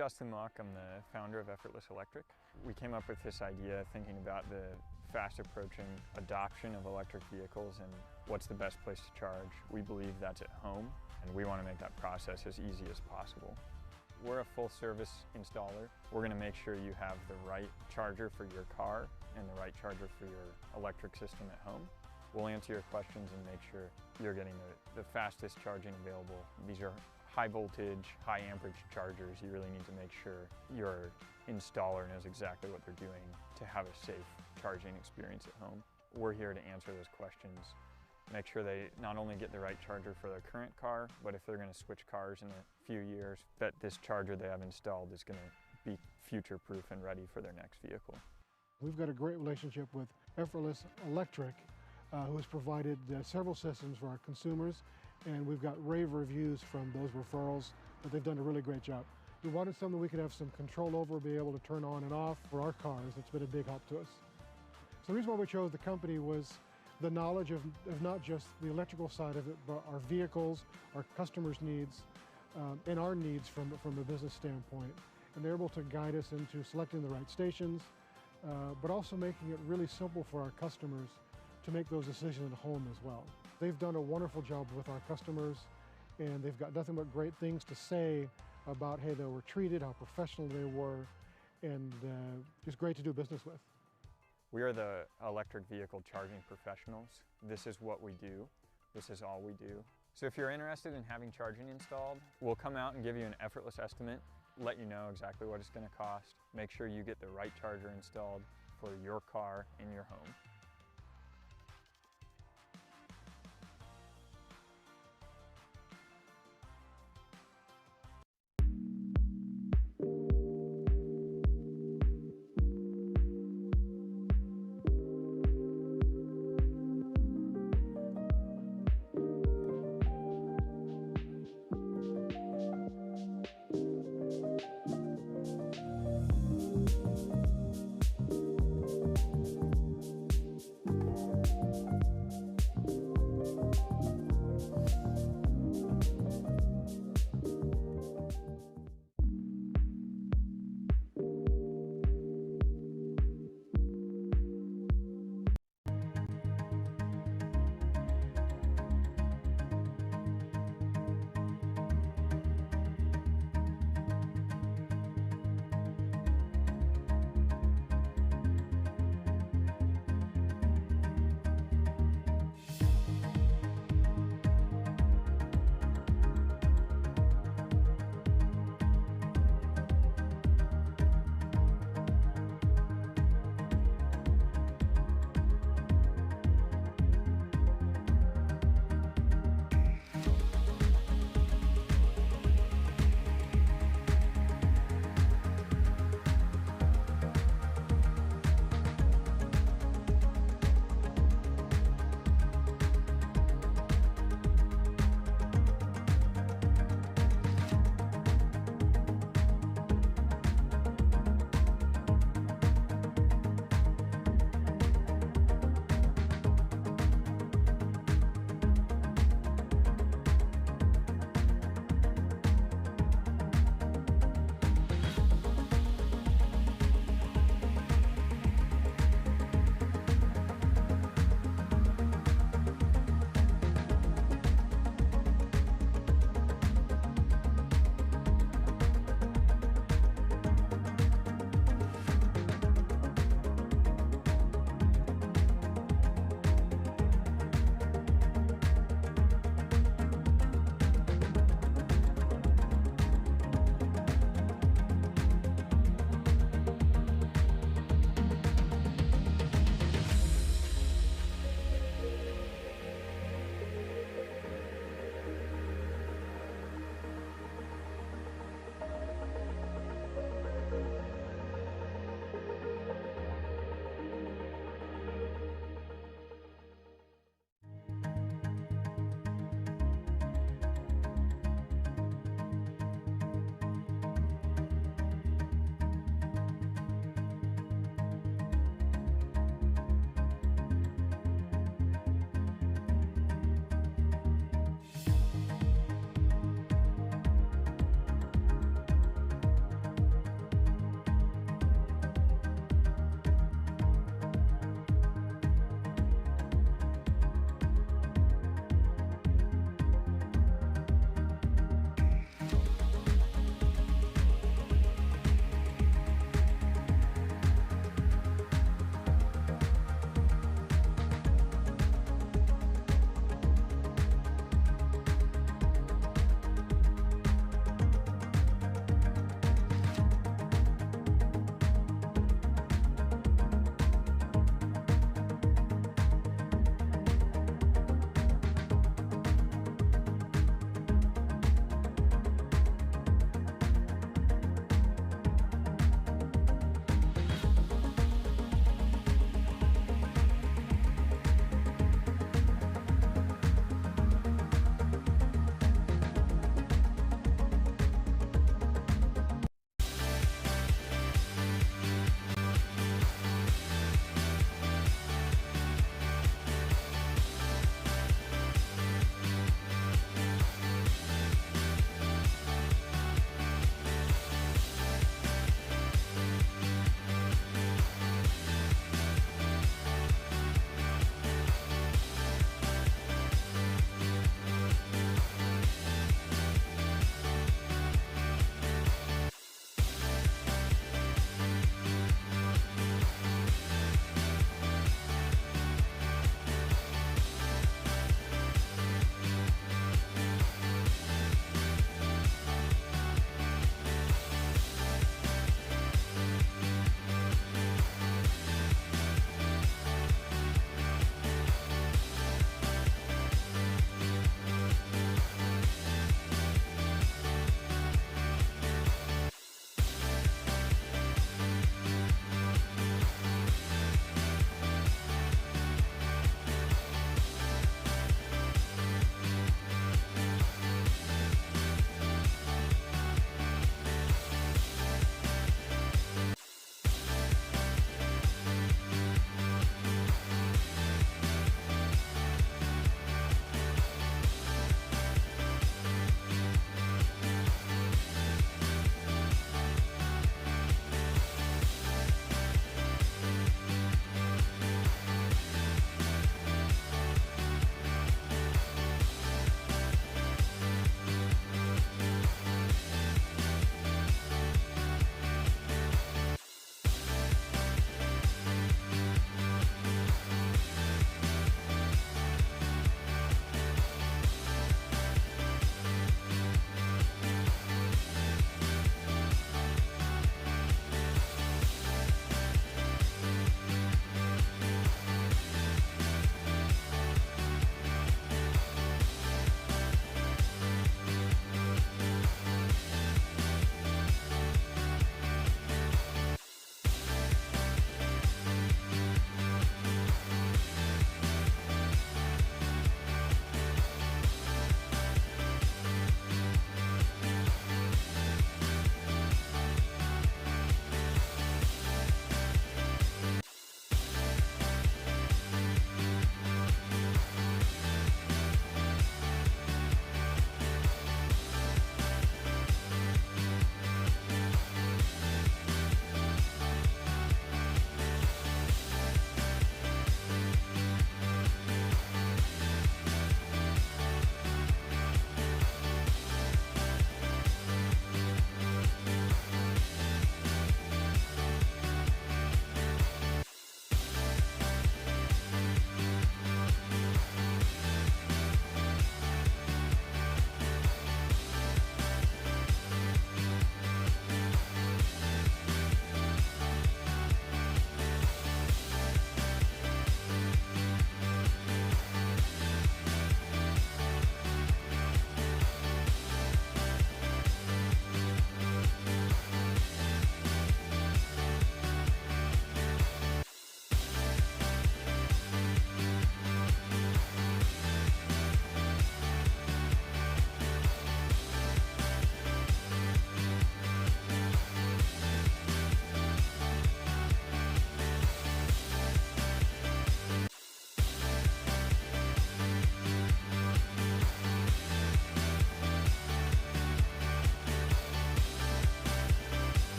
Justin Mock, I'm the founder of Effortless Electric. We came up with this idea thinking about the fast approaching adoption of electric vehicles and what's the best place to charge. We believe that's at home, and we want to make that process as easy as possible. We're a full service installer. We're going to make sure you have the right charger for your car and the right charger for your electric system at home. We'll answer your questions and make sure you're getting the fastest charging available. These are high voltage, high amperage chargers. You really need to make sure your installer knows exactly what they're doing to have a safe charging experience at home. We're here to answer those questions, make sure they not only get the right charger for their current car, but if they're going to switch cars in a few years, that this charger they have installed is going to be future-proof and ready for their next vehicle. We've got a great relationship with Effortless Electric, who has provided several systems for our consumers, and we've got rave reviews from those referrals that they've done a really great job. We wanted something we could have some control over, be able to turn on and off for our cars. It's been a big help to us. So the reason why we chose the company was the knowledge of not just the electrical side of it, but our vehicles, our customers' needs, and our needs from a business standpoint. And they're able to guide us into selecting the right stations, but also making it really simple for our customers to make those decisions at home as well. They've done a wonderful job with our customers, and they've got nothing but great things to say about, hey, they were treated, how professional they were, and just great to do business with. We are the electric vehicle charging professionals. This is what we do. This is all we do. So if you're interested in having charging installed, we'll come out and give you an effortless estimate, let you know exactly what it's going to cost, make sure you get the right charger installed for your car in your home.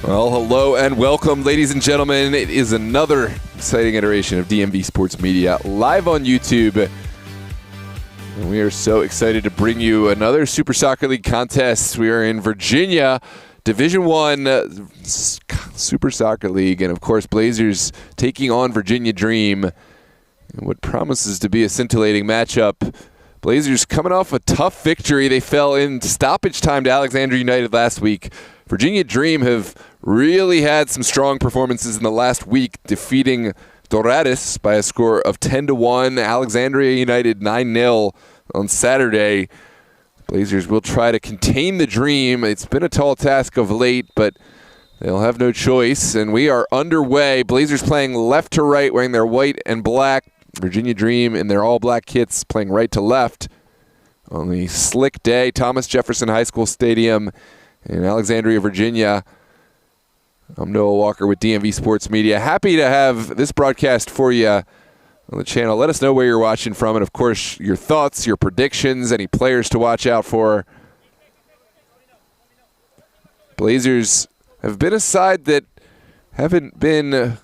Well, hello and welcome, ladies and gentlemen. It is another exciting iteration of DMV Sports Media live on YouTube. And we are so excited to bring you another Super Soccer League contest. We are in Virginia, Division I Super Soccer League. And, of course, Blazers taking on Virginia Dream in what promises to be a scintillating matchup. Blazers coming off a tough victory. They fell in stoppage time to Alexandria United last week. Virginia Dream have really had some strong performances in the last week, defeating Dorados by a score of 10-1. Alexandria United 9-0 on Saturday. Blazers will try to contain the Dream. It's been a tall task of late, but they'll have no choice. And we are underway. Blazers playing left to right, wearing their white and black. Virginia Dream in their all-black kits, playing right to left on the slick day, Thomas Jefferson High School Stadium in Alexandria, Virginia. I'm Noah Walker with DMV Sports Media. Happy to have this broadcast for you on the channel. Let us know where you're watching from, and of course, your thoughts, your predictions, any players to watch out for. Blazers have been a side that haven't been at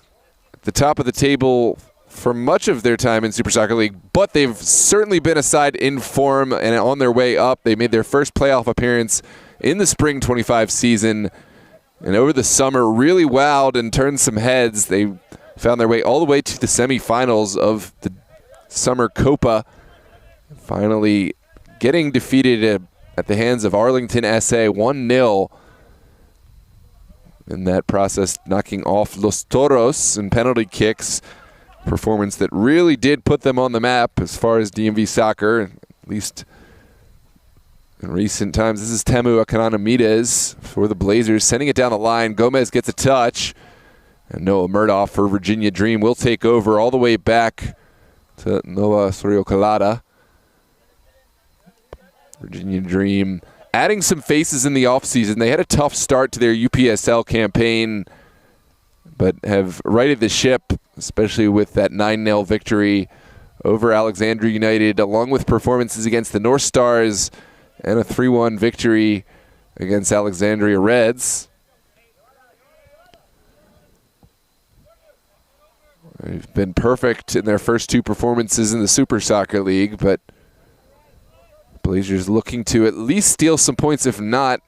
the top of the table for much of their time in Super Soccer League, but they've certainly been a side in form and on their way up. They made their first playoff appearance in the spring 25 season, and over the summer really wowed and turned some heads. They found their way all the way to the semifinals of the Summer Copa, finally getting defeated at the hands of Arlington SA 1-0. In that process, knocking off Los Toros in penalty kicks. Performance that really did put them on the map as far as DMV soccer, at least in recent times. This is Temu Akananamides for the Blazers, sending it down the line. Gomez gets a touch, and Noah Murdoch for Virginia Dream will take over all the way back to Noah Soriokalada. Virginia Dream adding some faces in the offseason. They had a tough start to their UPSL campaign, but have righted the ship, especially with that 9-0 victory over Alexandria United, along with performances against the North Stars and a 3-1 victory against Alexandria Reds. They've been perfect in their first two performances in the Super Soccer League, but Blazers looking to at least steal some points, if not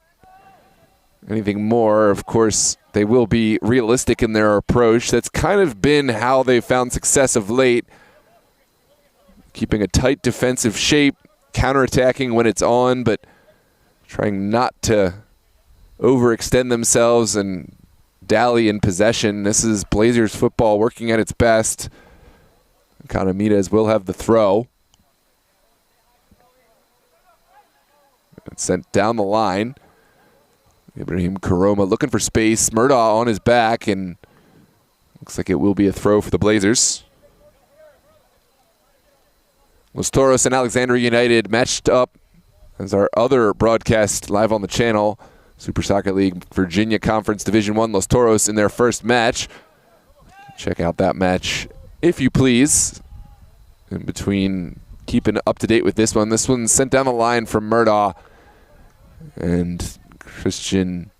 anything more. Of course, they will be realistic in their approach. That's kind of been how they've found success of late, keeping a tight defensive shape, counterattacking when it's on, but trying not to overextend themselves and dally in possession. This is Blazers football working at its best. Kanamides will have the throw. It's sent down the line. Ibrahim Karoma looking for space. Murdoch on his back, and looks like it will be a throw for the Blazers. Los Toros and Alexandria United matched up as our other broadcast live on the channel. Super Soccer League Virginia Conference Division I, Los Toros in their first match. Check out that match if you please. In between, keeping up to date with this one. This one's sent down the line from Murdoch. And Christian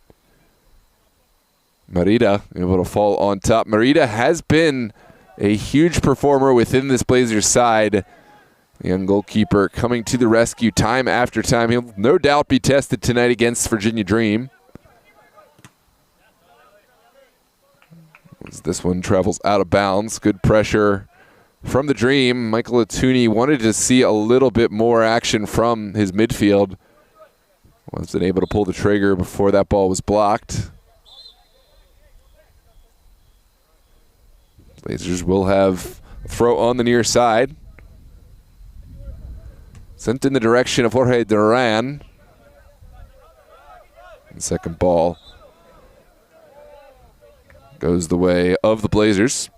Merida able to fall on top. Merida has been a huge performer within this Blazers side. The young goalkeeper coming to the rescue time after time. He'll no doubt be tested tonight against Virginia Dream. As this one travels out of bounds. Good pressure from the Dream. Michael Atuni wanted to see a little bit more action from his midfield. Wasn't able to pull the trigger before that ball was blocked. Blazers will have a throw on the near side. Sent in the direction of Jorge Duran. And second ball goes the way of the Blazers.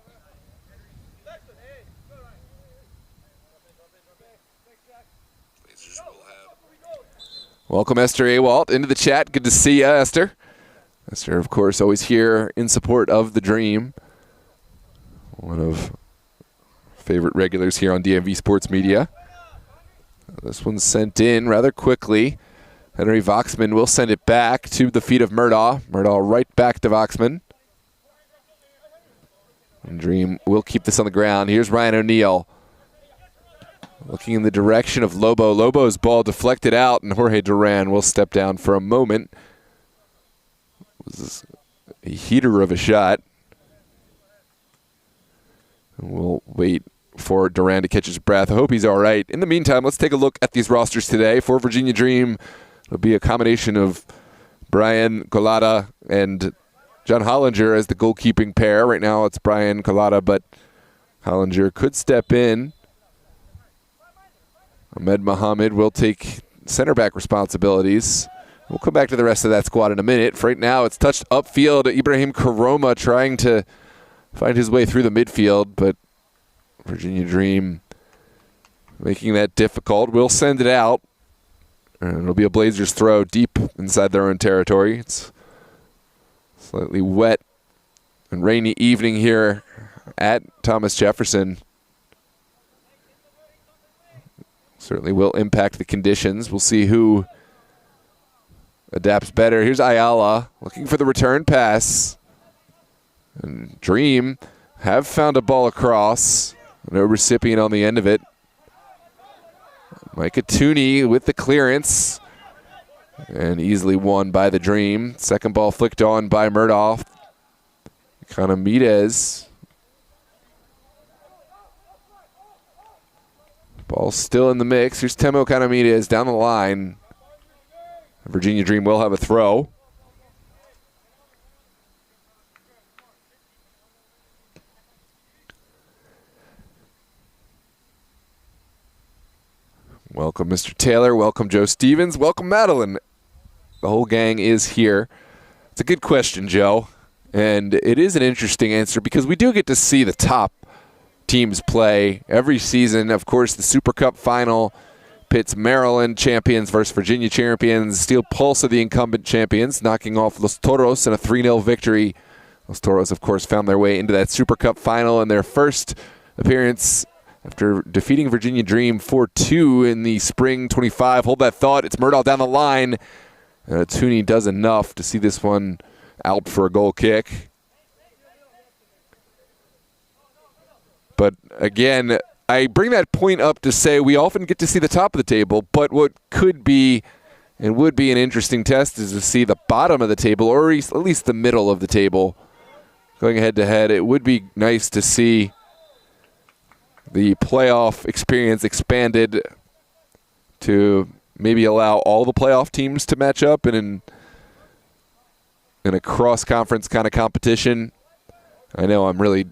Welcome Esther Awalt into the chat. Good to see you, Esther. Esther, of course, always here in support of the Dream. One of favorite regulars here on DMV Sports Media. This one's sent in rather quickly. Henry Voxman will send it back to the feet of Murdaugh. Murdaugh right back to Voxman. And Dream will keep this on the ground. Here's Ryan O'Neal. Looking in the direction of Lobo. Lobo's ball deflected out, and Jorge Duran will step down for a moment. This is a heater of a shot. And we'll wait for Duran to catch his breath. I hope he's all right. In the meantime, let's take a look at these rosters today. For Virginia Dream, it'll be a combination of Brian Collada and John Hollinger as the goalkeeping pair. Right now it's Brian Collada, but Hollinger could step in. Ahmed Mohammed will take center back responsibilities. We'll come back to the rest of that squad in a minute. For right now, it's touched upfield. Ibrahim Karoma trying to find his way through the midfield, but Virginia Dream making that difficult. We'll send it out, and it'll be a Blazers throw deep inside their own territory. It's slightly wet and rainy evening here at Thomas Jefferson. Certainly will impact the conditions. We'll see who adapts better. Here's Ayala looking for the return pass. And Dream have found a ball across. No recipient on the end of it. Micah Tooney with the clearance. And easily won by the Dream. Second ball flicked on by Murdaugh. Canamides. Ball still in the mix. Here's Temo Canamides down the line. Virginia Dream will have a throw. Welcome, Mr. Taylor. Welcome, Joe Stevens. Welcome, Madeline. The whole gang is here. It's a good question, Joe. And it is an interesting answer because we do get to see the top teams play every season. Of course, the Super Cup final pits Maryland champions versus Virginia champions. Steel Pulse of the incumbent champions, knocking off Los Toros in a 3-0 victory. Los Toros, of course, found their way into that Super Cup final in their first appearance after defeating Virginia Dream 4-2 in the spring 25. Hold that thought. It's Murdaugh down the line. Tooney does enough to see this one out for a goal kick. But again, I bring that point up to say we often get to see the top of the table, but what could be and would be an interesting test is to see the bottom of the table, or at least the middle of the table, going head-to-head. It would be nice to see the playoff experience expanded to maybe allow all the playoff teams to match up in a cross-conference kind of competition. I know I'm really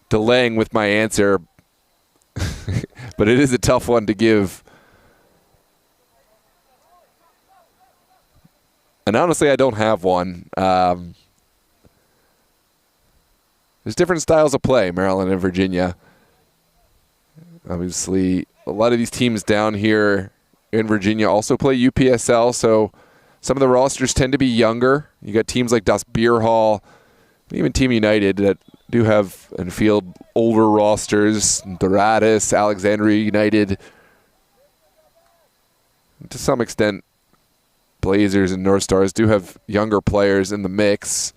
delaying with my answer, but it is a tough one to give. And honestly, I don't have one. There's different styles of play, Maryland and Virginia. Obviously, a lot of these teams down here in Virginia also play UPSL, so some of the rosters tend to be younger. You got teams like Das Beer Hall, even Team United that do have and field older rosters. Dorados, Alexandria United. To some extent, Blazers and North Stars do have younger players in the mix.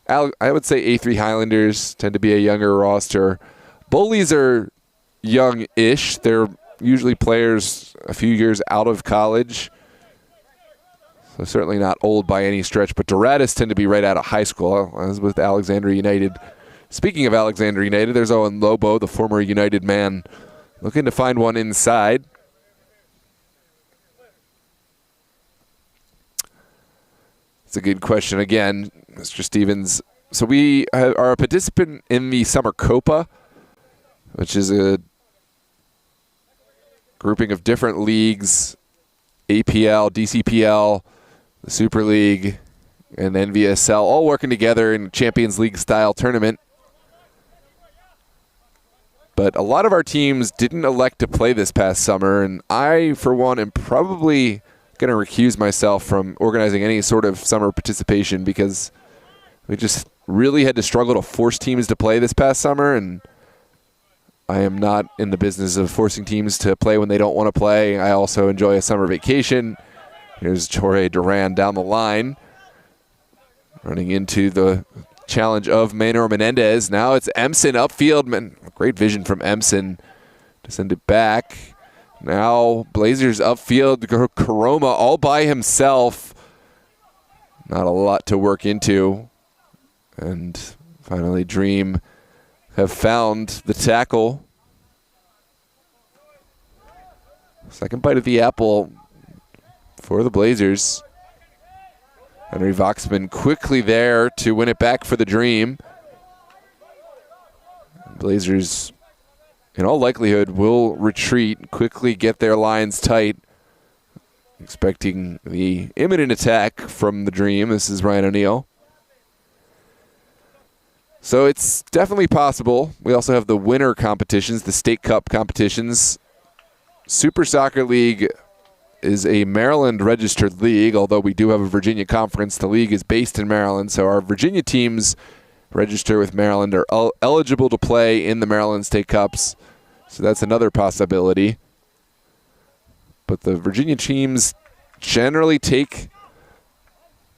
I would say A3 Highlanders tend to be a younger roster. Bullies are young-ish. They're usually players a few years out of college. So certainly not old by any stretch, but Dorados tend to be right out of high school, as with Alexandria United. Speaking of Alexandria United, there's Owen Lobo, the former United man, looking to find one inside. It's a good question again, Mr. Stevens. So we are a participant in the Summer Copa, which is a grouping of different leagues, APL, DCPL, the Super League, and NVSL, all working together in Champions League style tournament. But a lot of our teams didn't elect to play this past summer, and I, for one, am probably going to recuse myself from organizing any sort of summer participation because we just really had to struggle to force teams to play this past summer, and I am not in the business of forcing teams to play when they don't want to play. I also enjoy a summer vacation. Here's Jorge Duran down the line, running into the challenge of Maynor Menendez. Now it's Emson upfield. Great vision from Emson to send it back. Now Blazers upfield. Karoma all by himself. Not a lot to work into. And finally Dream have found the tackle. Second bite of the apple for the Blazers. Henry Voxman quickly there to win it back for the Dream. Blazers, in all likelihood, will retreat, quickly get their lines tight, expecting the imminent attack from the Dream. This is Ryan O'Neal. So it's definitely possible. We also have the winter competitions, the State Cup competitions. Super Soccer League is a Maryland-registered league, although we do have a Virginia conference. The league is based in Maryland, so our Virginia teams register with Maryland are eligible to play in the Maryland State Cups. So that's another possibility. But the Virginia teams generally take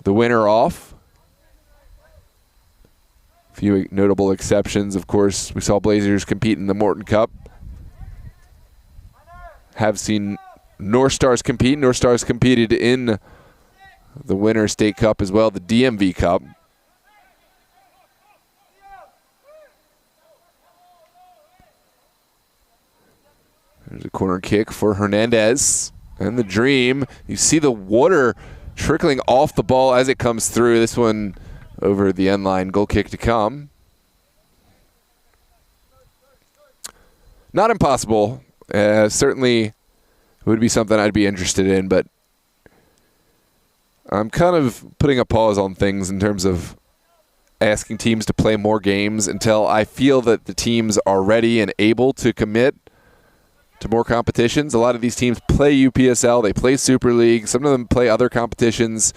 the winter off. A few notable exceptions, of course. We saw Blazers compete in the Morton Cup. Have seen North Stars compete. North Stars competed in the Winter State Cup as well, the DMV Cup. There's a corner kick for Hernandez. And the Dream. You see the water trickling off the ball as it comes through. This one over the end line. Goal kick to come. Not impossible. Certainly would be something I'd be interested in, but I'm kind of putting a pause on things in terms of asking teams to play more games until I feel that the teams are ready and able to commit to more competitions. A lot of these teams play UPSL, they play Super League, some of them play other competitions,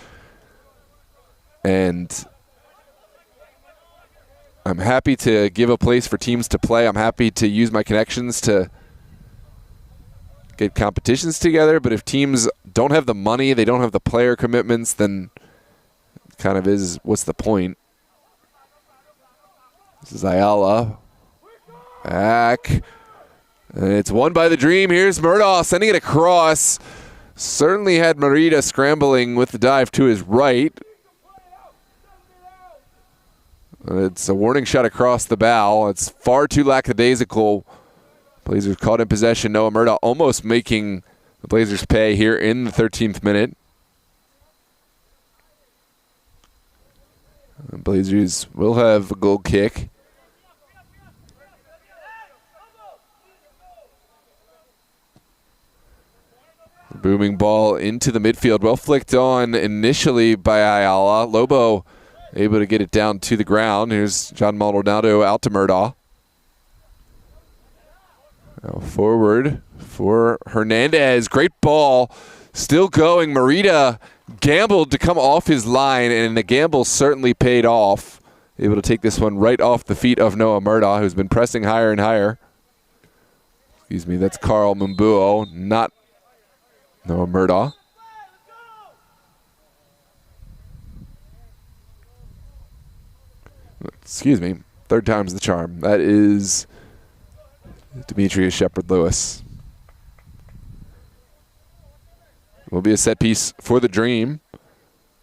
and I'm happy to give a place for teams to play. I'm happy to use my connections to get competitions together, but if teams don't have the money, they don't have the player commitments, then it kind of is, what's the point? This is Ayala. Back. And it's won by the Dream. Here's Murdaugh sending it across. Certainly had Merida scrambling with the dive to his right. It's a warning shot across the bow. It's far too lackadaisical. Blazers caught in possession. Noah Murdaugh almost making the Blazers pay here in the 13th minute. The Blazers will have a goal kick. Booming ball into the midfield. Well flicked on initially by Ayala. Lobo able to get it down to the ground. Here's John Maldonado out to Murdaugh. Now forward for Hernandez. Great ball. Still going. Merida gambled to come off his line, and the gamble certainly paid off. Able to take this one right off the feet of Noah Murdaugh, who's been pressing higher and higher. Excuse me, that's Carl Mumbuo, not Noah Murdaugh. Excuse me, third time's the charm. That is Demetrius Shepard-Lewis. Will be a set piece for the Dream.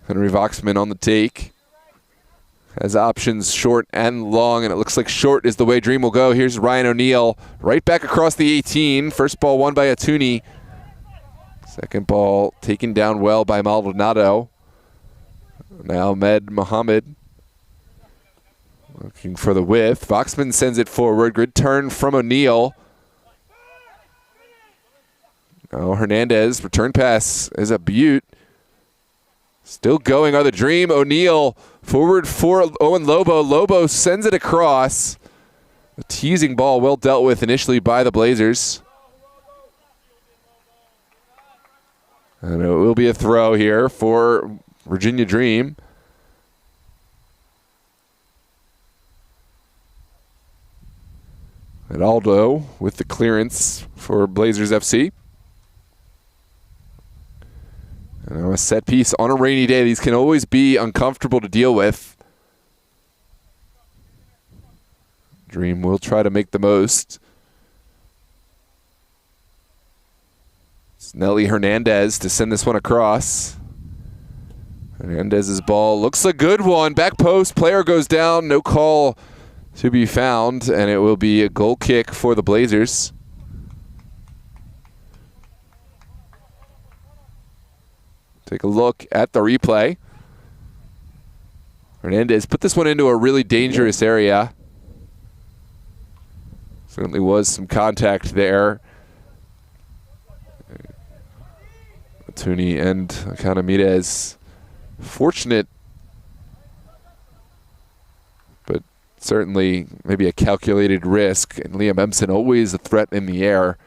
Henry Voxman on the take. Has options short and long, and it looks like short is the way Dream will go. Here's Ryan O'Neal right back across the 18. First ball won by Atuni. Second ball taken down well by Maldonado. Now Ahmed Mohammed looking for the width. Voxman sends it forward. Good turn from O'Neal. Now Hernandez, return pass is a beaut. Still going are the Dream. O'Neal forward for Owen Lobo. Lobo sends it across. A teasing ball well dealt with initially by the Blazers. And it will be a throw here for Virginia Dream. And Aldo with the clearance for Blazers FC. And now a set piece on a rainy day. These can always be uncomfortable to deal with. Dream will try to make the most. It's Nelly Hernandez to send this one across. Hernandez's ball looks a good one. Back post, player goes down. No call to be found, and it will be a goal kick for the Blazers. Take a look at the replay. Hernandez put this one into a really dangerous area. Certainly was some contact there. Tuni and Canamides fortunate, but certainly maybe a calculated risk. And Liam Empson always a threat in the air.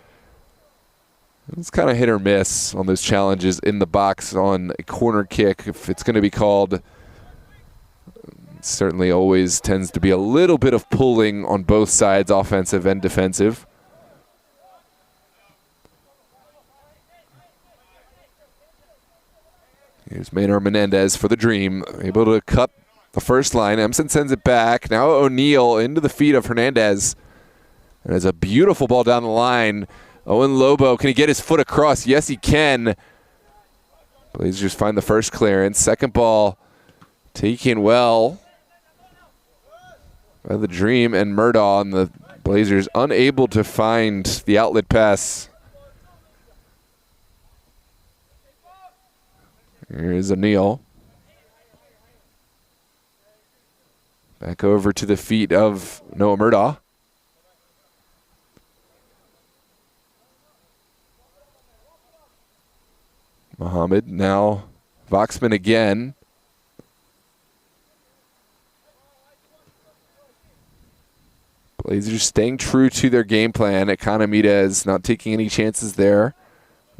It's kind of hit or miss on those challenges in the box on a corner kick. If it's going to be called, it certainly always tends to be a little bit of pulling on both sides, offensive and defensive. Here's Maynard Menendez for the Dream, able to cut the first line. Empson sends it back. Now O'Neal into the feet of Hernandez. And it's a beautiful ball down the line. Owen Lobo, can he get his foot across? Yes, he can. Blazers find the first clearance. Second ball taken well by the Dream and Murdaugh, and the Blazers unable to find the outlet pass. Here's O'Neal. Back over to the feet of Noah Murdaugh. Muhammad, now Voxman again. Blazers staying true to their game plan. Economides not taking any chances there.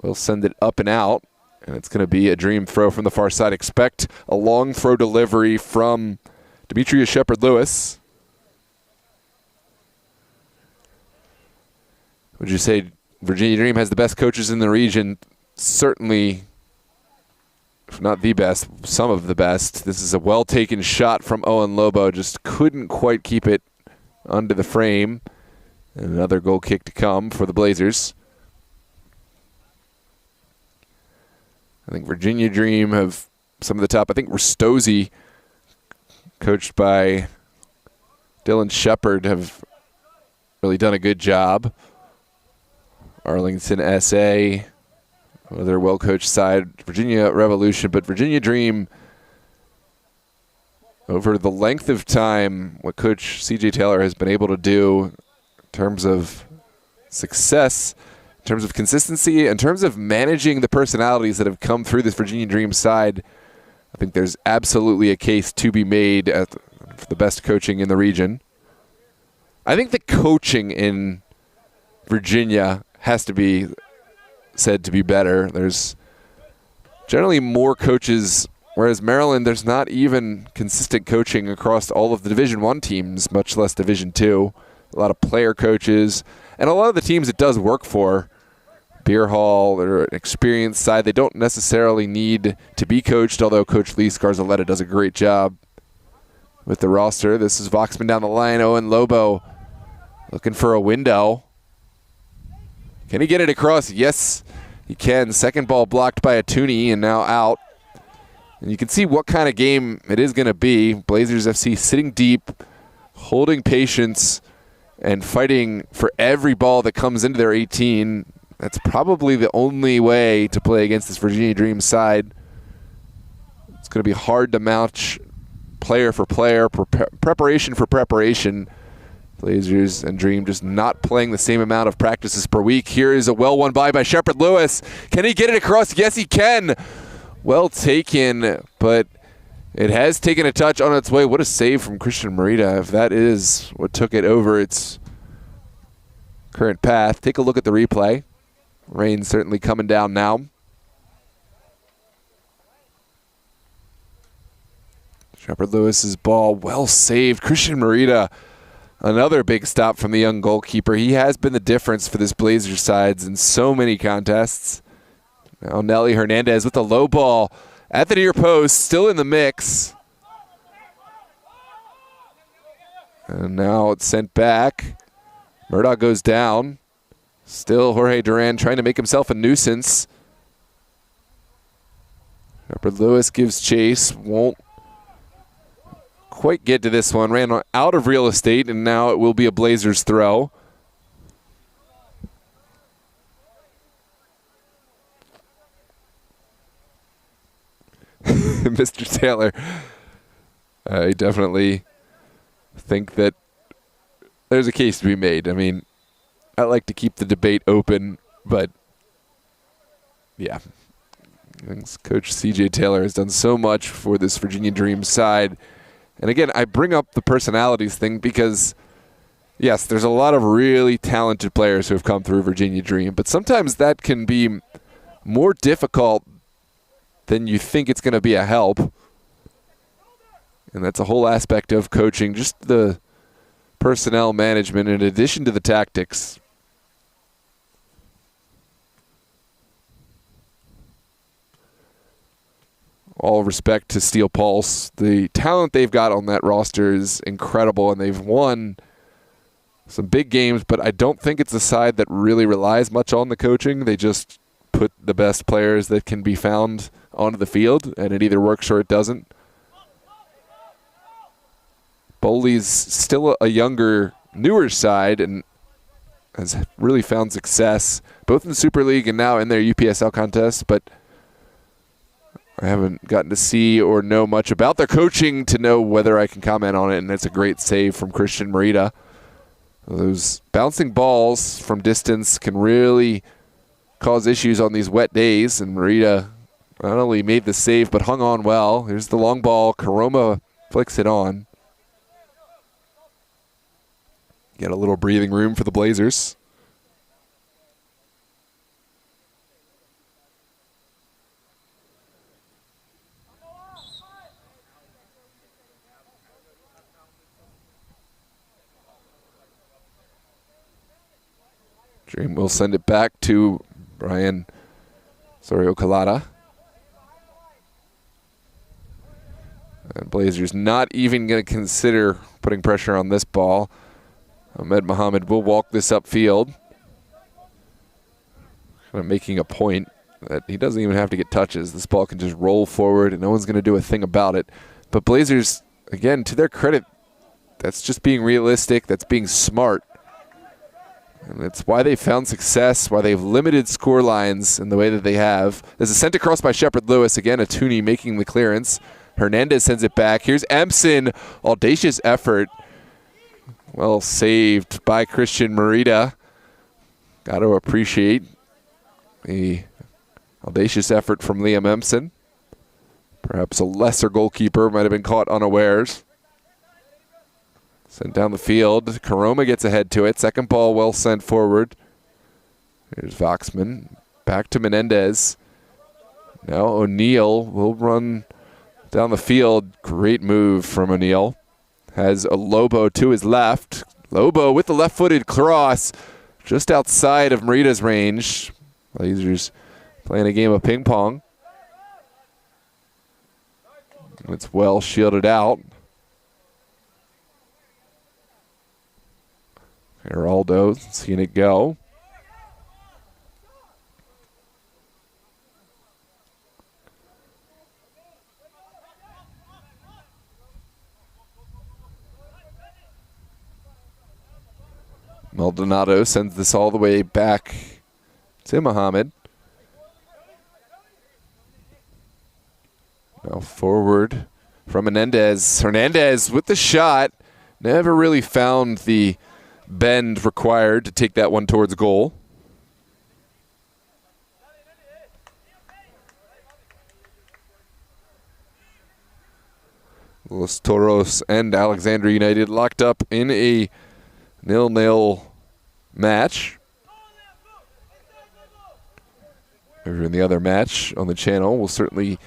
We'll send it up and out. And it's going to be a Dream throw from the far side. Expect a long throw delivery from Demetrius Shepard-Lewis. Would you say Virginia Dream has the best coaches in the region? Certainly, if not the best, some of the best. This is a well-taken shot from Owen Lobo. Just couldn't quite keep it under the frame. And another goal kick to come for the Blazers. I think Virginia Dream have some of the top. I think Ristozzi, coached by Dylan Shepard, have really done a good job. Arlington SA, another well-coached side. Virginia Revolution, but Virginia Dream, over the length of time, what Coach C.J. Taylor has been able to do in terms of success, in terms of consistency, in terms of managing the personalities that have come through this Virginia Dream side, I think there's absolutely a case to be made for the best coaching in the region. I think the coaching in Virginia has to be said to be better. There's generally more coaches, whereas Maryland, there's not even consistent coaching across all of the Division I teams, much less Division II. A lot of player coaches, and a lot of the teams it does work for, Beer Hall, or an experienced side, they don't necessarily need to be coached, although Coach Lee Scarzaletta does a great job with the roster. This is Voxman down the line. Owen Lobo looking for a window. Can he get it across? Yes, he can. Second ball blocked by Atuni and now out. And you can see what kind of game it is going to be. Blazers FC sitting deep, holding patience, and fighting for every ball that comes into their 18. That's probably the only way to play against this Virginia Dream side. It's going to be hard to match player for player, preparation for preparation. Blazers and Dream just not playing the same amount of practices per week. Here is a well-won by Shepard-Lewis. Can he get it across? Yes, he can. Well taken, but it has taken a touch on its way. What a save from Christian Morita, if that is what took it over its current path. Take a look at the replay. Rain certainly coming down now. Shepard-Lewis's ball well saved. Christian Morita Another big stop from the young goalkeeper. He has been the difference for this Blazers sides in so many contests. Now Nelly Hernandez with the low ball at the near post, still in the mix. And now it's sent back. Murdoch goes down. Still Jorge Duran trying to make himself a nuisance. Shepard Lewis gives chase, won't quite get to this one. Ran out of real estate, and now it will be a Blazers throw. Mr. Taylor, I definitely think that there's a case to be made. I mean, I like to keep the debate open, but yeah. Coach C.J. Taylor has done so much for this Virginia Dream side. And again, I bring up the personalities thing because, yes, there's a lot of really talented players who have come through Virginia Dream, but sometimes that can be more difficult than you think it's going to be a help. And that's a whole aspect of coaching, just the personnel management in addition to the tactics. All respect to Steel Pulse. The talent they've got on that roster is incredible, and they've won some big games, but I don't think it's a side that really relies much on the coaching. They just put the best players that can be found onto the field, and it either works or it doesn't. Bowley's still a younger, newer side and has really found success, both in the Super League and now in their UPSL contest, but I haven't gotten to see or know much about their coaching to know whether I can comment on it, and it's a great save from Christian Merida. Those bouncing balls from distance can really cause issues on these wet days, and Merida not only made the save but hung on well. Here's the long ball. Karoma flicks it on. Get a little breathing room for the Blazers. Dream will send it back to Brian Sorio-Colada. And Blazers not even going to consider putting pressure on this ball. Ahmed Mohammed will walk this upfield. Kind of making a point that he doesn't even have to get touches. This ball can just roll forward and no one's going to do a thing about it. But Blazers, again, to their credit, that's just being realistic. That's being smart. And that's why they found success, why they've limited score lines in the way that they have. There's a sent across by Shepard Lewis. Again, Atuni making the clearance. Hernandez sends it back. Here's Empson. Audacious effort. Well saved by Christian Merida. Got to appreciate the audacious effort from Liam Empson. Perhaps a lesser goalkeeper might have been caught unawares. Sent down the field. Karoma gets ahead to it. Second ball well sent forward. Here's Voxman. Back to Menendez. Now O'Neal will run down the field. Great move from O'Neal. Has a Lobo to his left. Lobo with the left-footed cross just outside of Merida's range. Blazers playing a game of ping pong. It's well shielded out. Geraldo seeing it go. Maldonado sends this all the way back to Mohammed. Now forward from Menendez. Hernandez with the shot. Never really found the bend required to take that one towards goal. Los Toros and Alexandria United locked up in a 0-0 match. Over in the other match on the channel, we'll certainly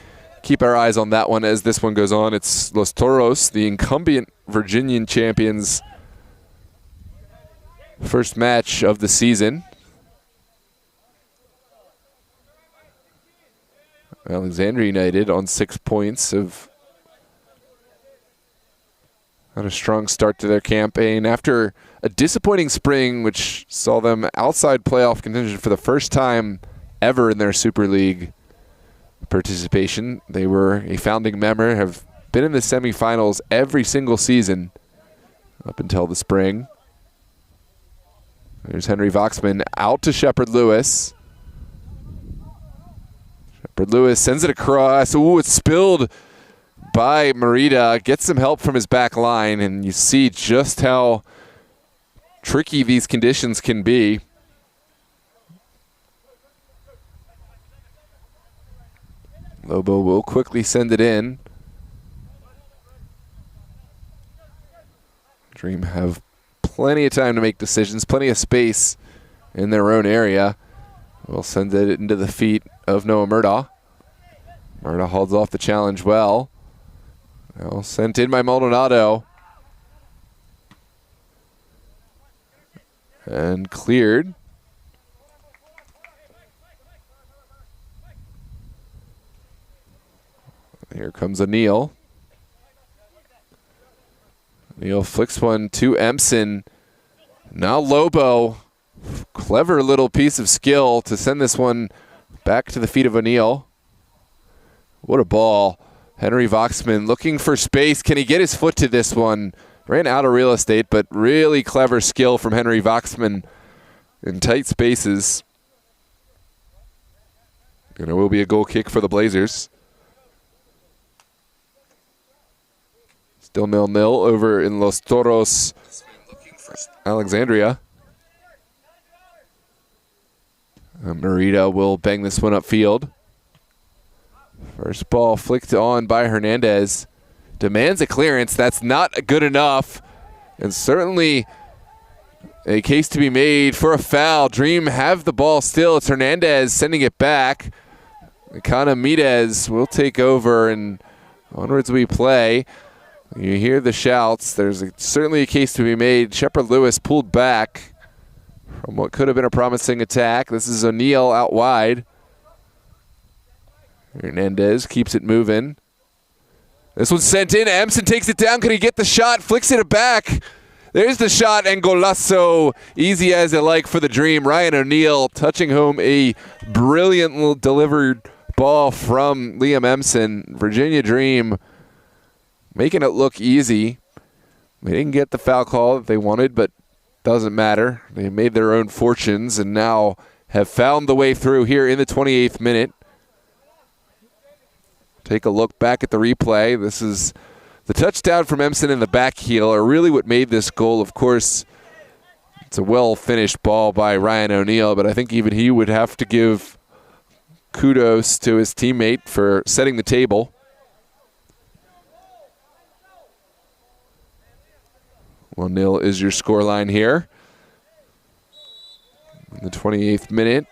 keep our eyes on that one as this one goes on. It's Los Toros, the incumbent Virginian champions, first match of the season. Alexandria United on 6 points have had a strong start to their campaign after a disappointing spring, which saw them outside playoff contention for the first time ever in their Super League participation. They were a founding member, have been in the semifinals every single season up until the spring. There's Henry Voxman out to Shepard Lewis. Shepard Lewis sends it across. Ooh, it's spilled by Merida. Gets some help from his back line, and you see just how tricky these conditions can be. Lobo will quickly send it in. Dream have plenty of time to make decisions, plenty of space in their own area. We'll send it into the feet of Noah Murdaugh. Murdaugh holds off the challenge well. Now sent in by Maldonado. And cleared. Here comes O'Neal. O'Neal flicks one to Empson. Now Lobo. Clever little piece of skill to send this one back to the feet of O'Neal. What a ball. Henry Voxman looking for space. Can he get his foot to this one? Ran out of real estate, but really clever skill from Henry Voxman in tight spaces. And it will be a goal kick for the Blazers. Still 0-0 over in Los Toros, Alexandria. Merida will bang this one upfield. First ball flicked on by Hernandez. Demands a clearance. That's not good enough. And certainly a case to be made for a foul. Dream have the ball still. It's Hernandez sending it back. Economides will take over, and onwards we play. You hear the shouts. There's certainly a case to be made. Shepard Lewis pulled back from what could have been a promising attack. This is O'Neal out wide. Hernandez keeps it moving. This one's sent in. Empson takes it down. Can he get the shot? Flicks it back. There's the shot, and golazo. Easy as it like for the Dream. Ryan O'Neal touching home a brilliant delivered ball from Liam Empson. Virginia Dream making it look easy. They didn't get the foul call that they wanted, but doesn't matter. They made their own fortunes and now have found the way through here in the 28th minute. Take a look back at the replay. This is the touchdown from Empson in the back heel, or really what made this goal. Of course, it's a well-finished ball by Ryan O'Neal, but I think even he would have to give kudos to his teammate for setting the table. 1-0 is your scoreline here. In the 28th minute.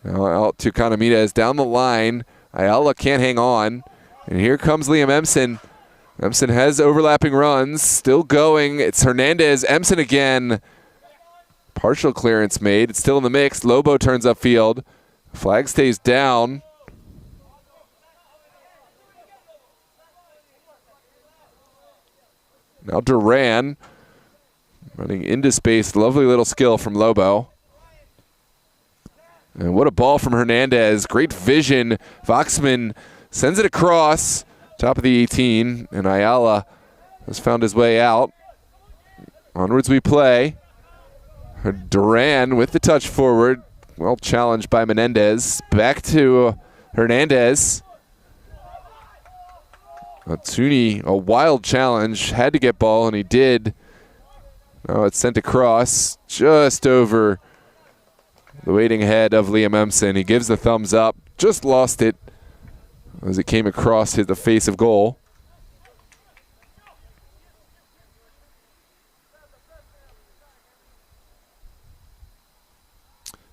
Now out to Economides down the line. Ayala can't hang on. And here comes Liam Empson. Empson has overlapping runs. Still going. It's Hernandez. Empson again. Partial clearance made. It's still in the mix. Lobo turns upfield. Flag stays down. Now Duran running into space. Lovely little skill from Lobo. And what a ball from Hernandez. Great vision. Voxman sends it across. Top of the 18. And Ayala has found his way out. Onwards we play. Duran with the touch forward. Well challenged by Menendez. Back to Hernandez. Atsuni, a wild challenge. Had to get ball, and he did. Now it's sent across just over the waiting head of Liam Empson. He gives the thumbs up. Just lost it as it came across the face of goal.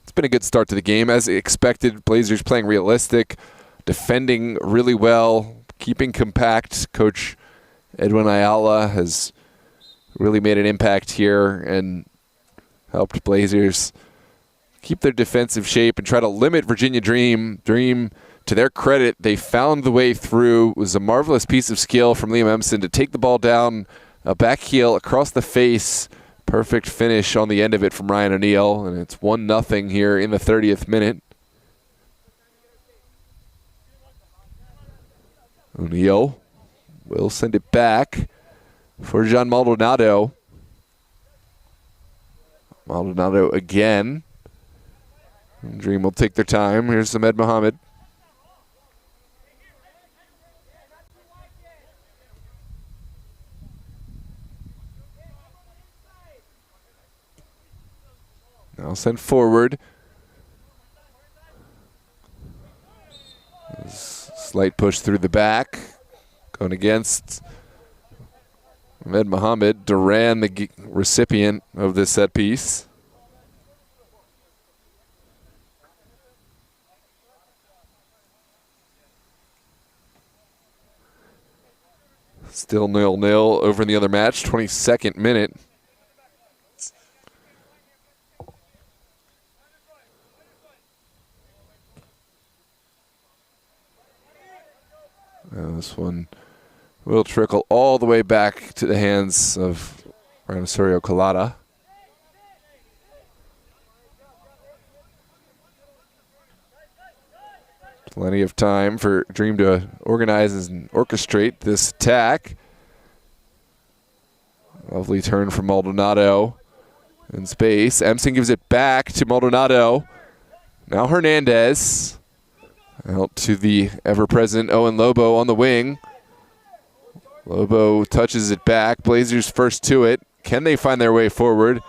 It's been a good start to the game. As expected, Blazers playing realistic, defending really well, keeping compact. Coach Edwin Ayala has really made an impact here and helped Blazers keep their defensive shape and try to limit Virginia Dream. Dream, to their credit, they found the way through. It was a marvelous piece of skill from Liam Empson to take the ball down, a back heel across the face. Perfect finish on the end of it from Ryan O'Neal, and it's 1-0 here in the 30th minute. O'Neal will send it back for Jean Maldonado. Maldonado again. Dream will take their time. Here's Ahmed Mohammed. Now sent forward. Slight push through the back. Going against Ahmed Mohammed. Duran, the recipient of this set piece. Still 0-0 over in the other match, 22nd minute. This one will trickle all the way back to the hands of Ryan Osorio Colada. Plenty of time for Dream to organize and orchestrate this attack. Lovely turn from Maldonado in space. Empson gives it back to Maldonado. Now Hernandez. Out to the ever-present Owen Lobo on the wing. Lobo touches it back. Blazers first to it. Can they find their way forward?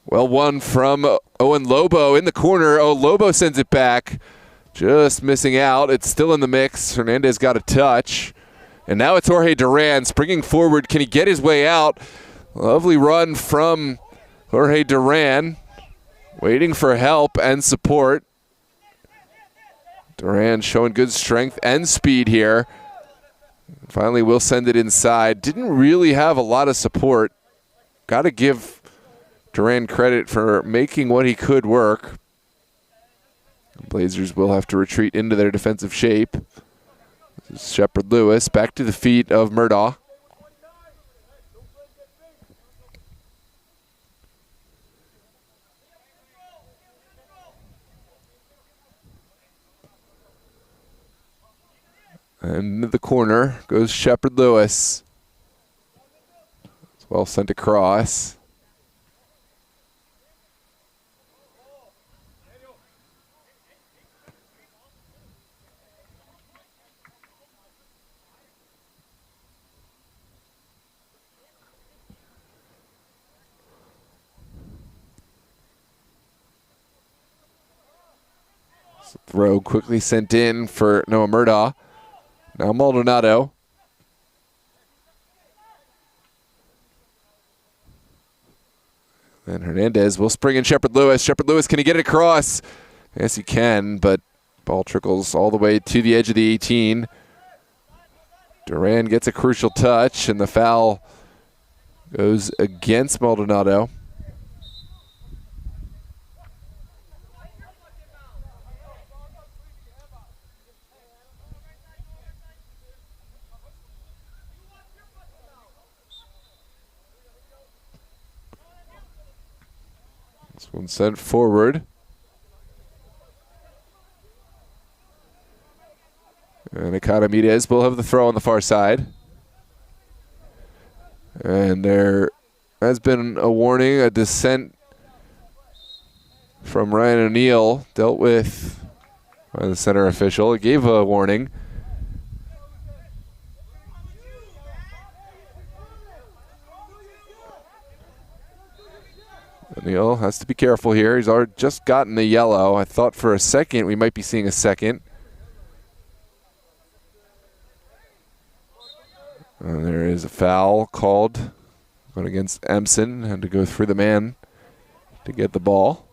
Well, one from Owen Lobo in the corner. Oh, Lobo sends it back. Just missing out. It's still in the mix. Hernandez got a touch. And now it's Jorge Duran springing forward. Can he get his way out? Lovely run from Jorge Duran. Waiting for help and support. Duran showing good strength and speed here. Finally will send it inside. Didn't really have a lot of support. Got to give Duran credit for making what he could work. Blazers will have to retreat into their defensive shape. This is Shepard Lewis back to the feet of Murdaugh. And into the corner goes Shepard Lewis. It's well sent across. Throw quickly sent in for Noah Murdaugh. Now Maldonado. And Hernandez will spring in Shepard Lewis. Shepard Lewis, can he get it across? Yes, he can, but ball trickles all the way to the edge of the 18. Duran gets a crucial touch, and the foul goes against Maldonado. This one sent forward. And Academides will have the throw on the far side. And there has been a warning, a dissent from Ryan O'Neal, dealt with by the center official. It gave a warning. O'Neal has to be careful here. He's already just gotten the yellow. I thought for a second we might be seeing a second. And there is a foul called going against Empson. Had to go through the man to get the ball.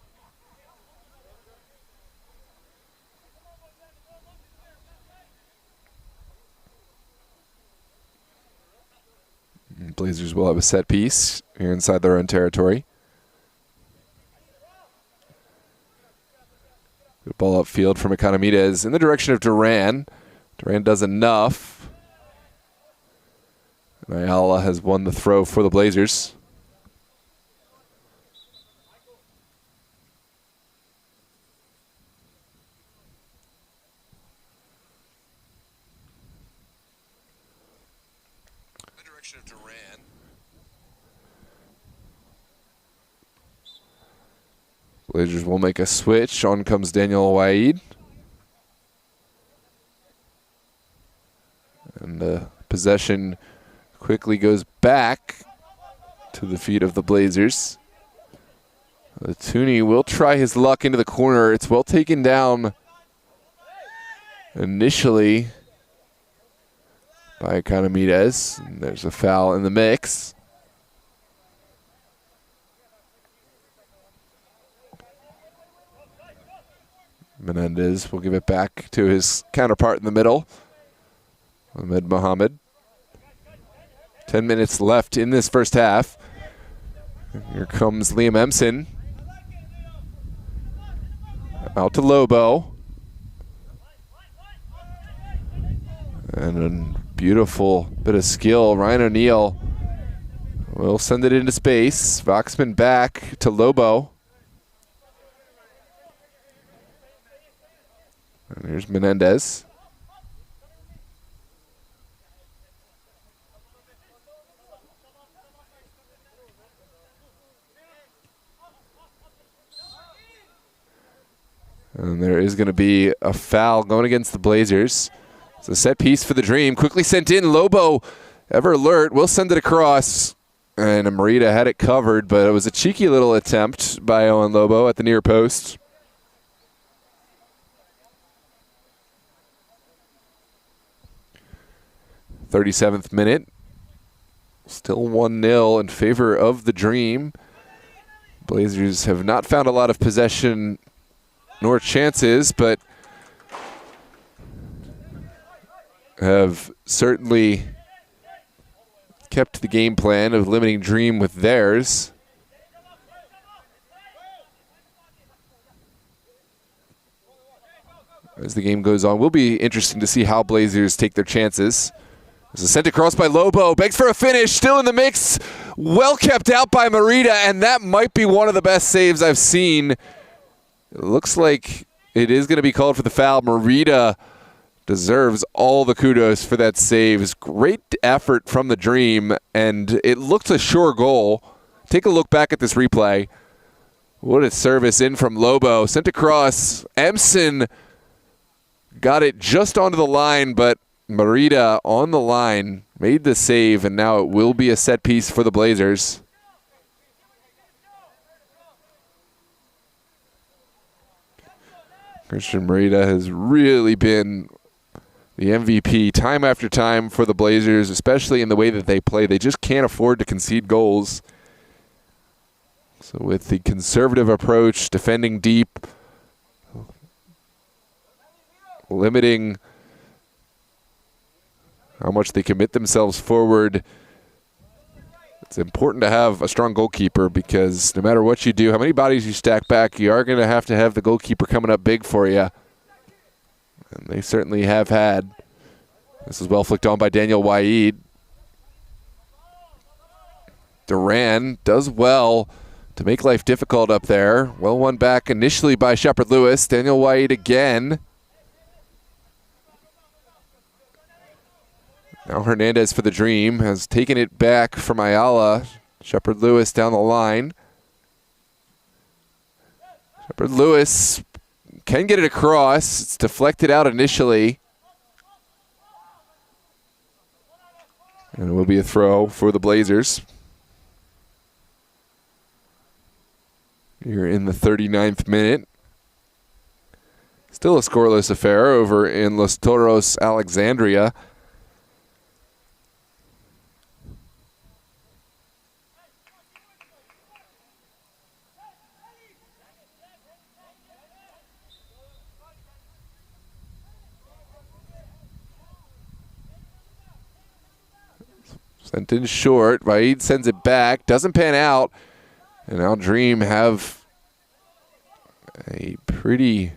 Blazers will have a set piece here inside their own territory. Good ball upfield from Economides in the direction of Duran. Duran does enough. And Ayala has won the throw for the Blazers. Of Duran. Blazers will make a switch. On comes Daniel Waid. And the possession quickly goes back to the feet of the Blazers. Tooney will try his luck into the corner. It's well taken down initially by Economides. And there's a foul in the mix. Menendez will give it back to his counterpart in the middle, Ahmed Mohammed. 10 minutes left in this first half. Here comes Liam Empson. Out to Lobo. And a beautiful bit of skill. Ryan O'Neal will send it into space. Voxman back to Lobo. And here's Menendez. And there is going to be a foul going against the Blazers. It's a set piece for the Dream. Quickly sent in. Lobo, ever alert, will send it across. And Marita had it covered, but it was a cheeky little attempt by Owen Lobo at the near post. .37th minute. Still 1-0 in favor of the Dream. Blazers have not found a lot of possession nor chances, but have certainly kept the game plan of limiting Dream with theirs. As the game goes on, will be interesting to see how Blazers take their chances. There's a sent across by Lobo, begs for a finish, still in the mix. Well kept out by Marita, and that might be one of the best saves I've seen. It looks like it is going to be called for the foul. Marita deserves all the kudos for that save. It's great effort from the Dream, and it looked a sure goal. Take a look back at this replay. What a service in from Lobo. Sent across. Empson got it just onto the line, but Marita on the line made the save, and now it will be a set piece for the Blazers. Christian Marita has really been the MVP time after time for the Blazers, especially in the way that they play. They just can't afford to concede goals. So with the conservative approach, defending deep, limiting how much they commit themselves forward, it's important to have a strong goalkeeper, because no matter what you do, how many bodies you stack back, you are going to have the goalkeeper coming up big for you. And they certainly have had. This is well flicked on by Daniel Waid. Duran does well to make life difficult up there. Well won back initially by Shepard Lewis. Daniel Waid again. Now Hernandez for the Dream has taken it back from Ayala. Shepard Lewis down the line. Shepard Lewis can get it across. It's deflected out initially. And it will be a throw for the Blazers. Here in the 39th minute. Still a scoreless affair over in Los Toros, Alexandria. Sent in short. Vaid sends it back. Doesn't pan out. And now Dream have a pretty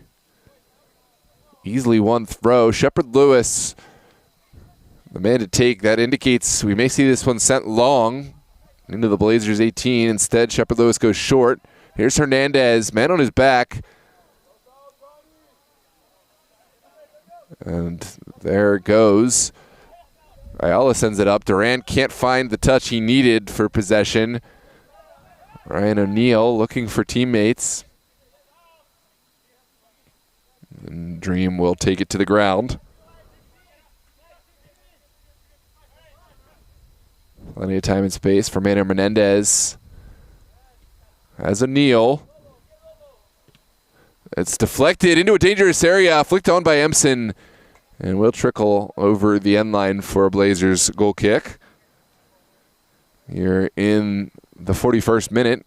easily won throw. Shepard Lewis, the man to take. That indicates we may see this one sent long into the Blazers 18. Instead, Shepard Lewis goes short. Here's Hernandez, man on his back. And there it goes. Ayala sends it up. Durant can't find the touch he needed for possession. Ryan O'Neal looking for teammates. And Dream will take it to the ground. Plenty of time and space for Mano Menendez. As O'Neal. It's deflected into a dangerous area, flicked on by Empson, and will trickle over the end line for a Blazers goal kick. Here in the 41st minute.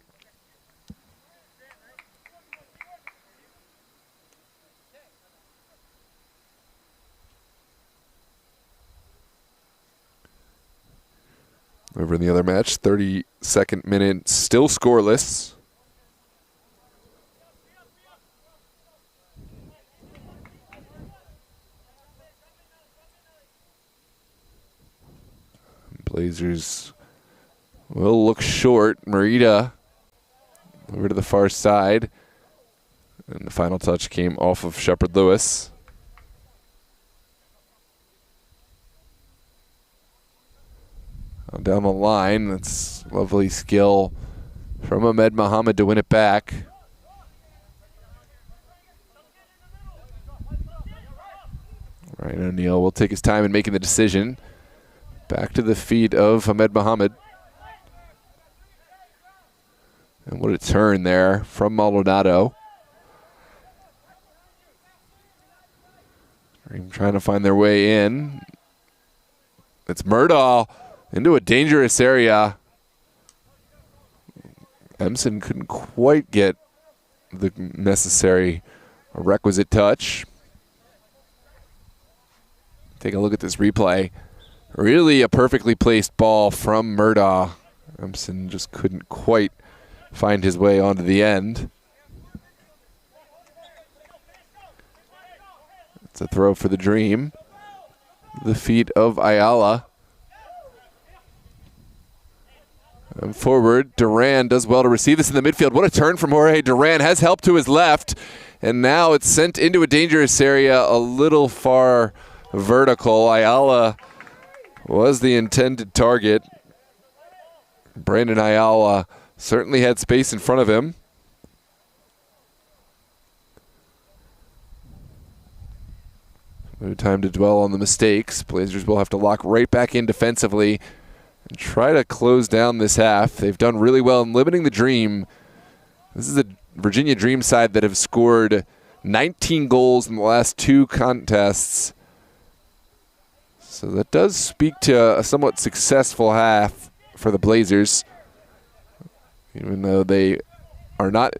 Over in the other match, 32nd minute, still scoreless. Blazers will look short. Merida over to the far side. And the final touch came off of Shepard Lewis. Down the line, that's lovely skill from Ahmed Muhammad to win it back. Ryan O'Neal will take his time in making the decision. Back to the feet of Ahmed Muhammad. And what a turn there from Maldonado. Trying to find their way in. It's Murdahl into a dangerous area. Empson couldn't quite get the necessary requisite touch. Take a look at this replay. Really a perfectly placed ball from Murdaugh. Empson just couldn't quite find his way onto the end. It's a throw for the Dream. The feet of Ayala. And forward, Duran does well to receive this in the midfield. What a turn from Jorge Duran. Has help to his left. And now it's sent into a dangerous area, a little far vertical. Ayala was the intended target. Brandon Ayala certainly had space in front of him. No time to dwell on the mistakes. Blazers will have to lock right back in defensively and try to close down this half. They've done really well in limiting the Dream. This is a Virginia Dream side that have scored 19 goals in the last 2 contests. So that does speak to a somewhat successful half for the Blazers. Even though they are not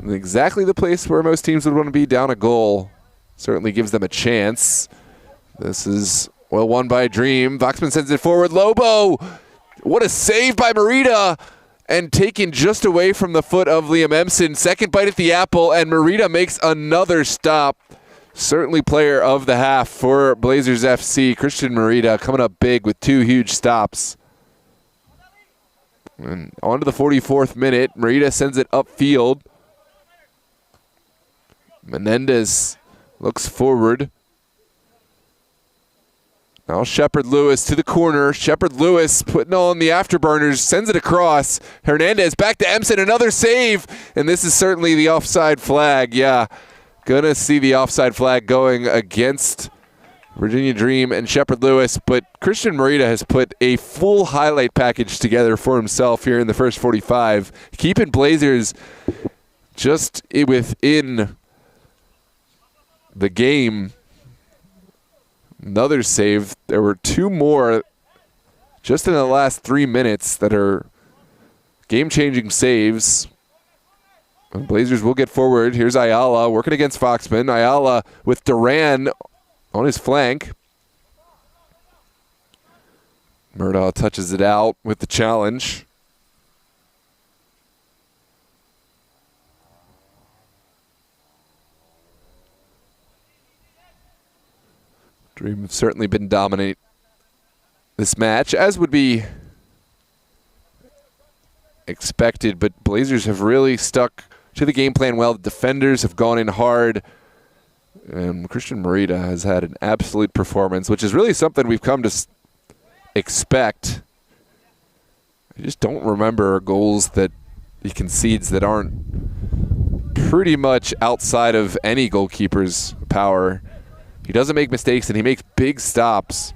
in exactly the place where most teams would want to be, down a goal certainly gives them a chance. This is well won by Dream. Voxman sends it forward. Lobo! What a save by Merida! And taken just away from the foot of Liam Empson. Second bite at the apple, and Merida makes another stop. Certainly player of the half for Blazers FC. Christian Merida coming up big with 2 huge stops. And on to the 44th minute. Merida sends it upfield. Menendez looks forward. Now Shepard Lewis to the corner. Shepard Lewis putting on the afterburners, sends it across. Hernandez back to Empson, another save. And this is certainly the offside flag. Yeah, gonna see the offside flag going against Virginia Dream and Shepard Lewis. But Christian Merida has put a full highlight package together for himself here in the first 45. Keeping Blazers just within the game. Another save. There were 2 more just in the last 3 minutes that are game-changing saves. And Blazers will get forward. Here's Ayala working against Foxman. Ayala with Duran on his flank. Murdaugh touches it out with the challenge. Dream have certainly been dominant this match, as would be expected, but Blazers have really stuck to the game plan well. The defenders have gone in hard, and Christian Morita has had an absolute performance, which is really something we've come to expect. I just don't remember goals that he concedes that aren't pretty much outside of any goalkeeper's power. He doesn't make mistakes, and he makes big stops.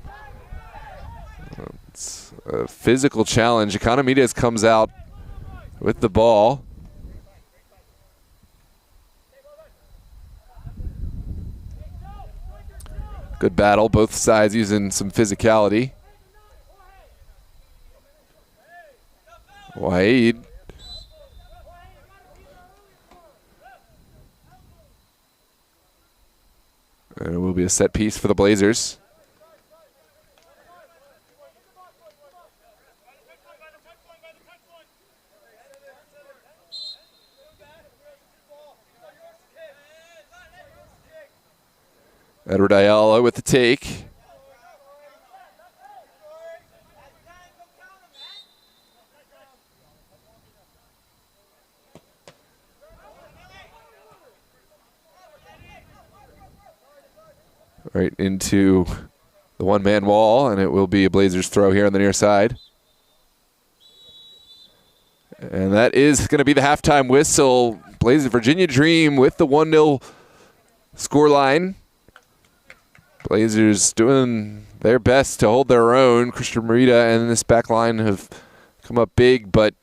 It's a physical challenge. Economides comes out with the ball. Good battle, both sides using some physicality. Waid. And it will be a set piece for the Blazers. Edward Ayala with the take. Right into the one-man wall, and it will be a Blazers throw here on the near side. And that is going to be the halftime whistle. Blazers Virginia Dream with the 1-0 scoreline. Blazers doing their best to hold their own. Christian Morita and this back line have come up big, but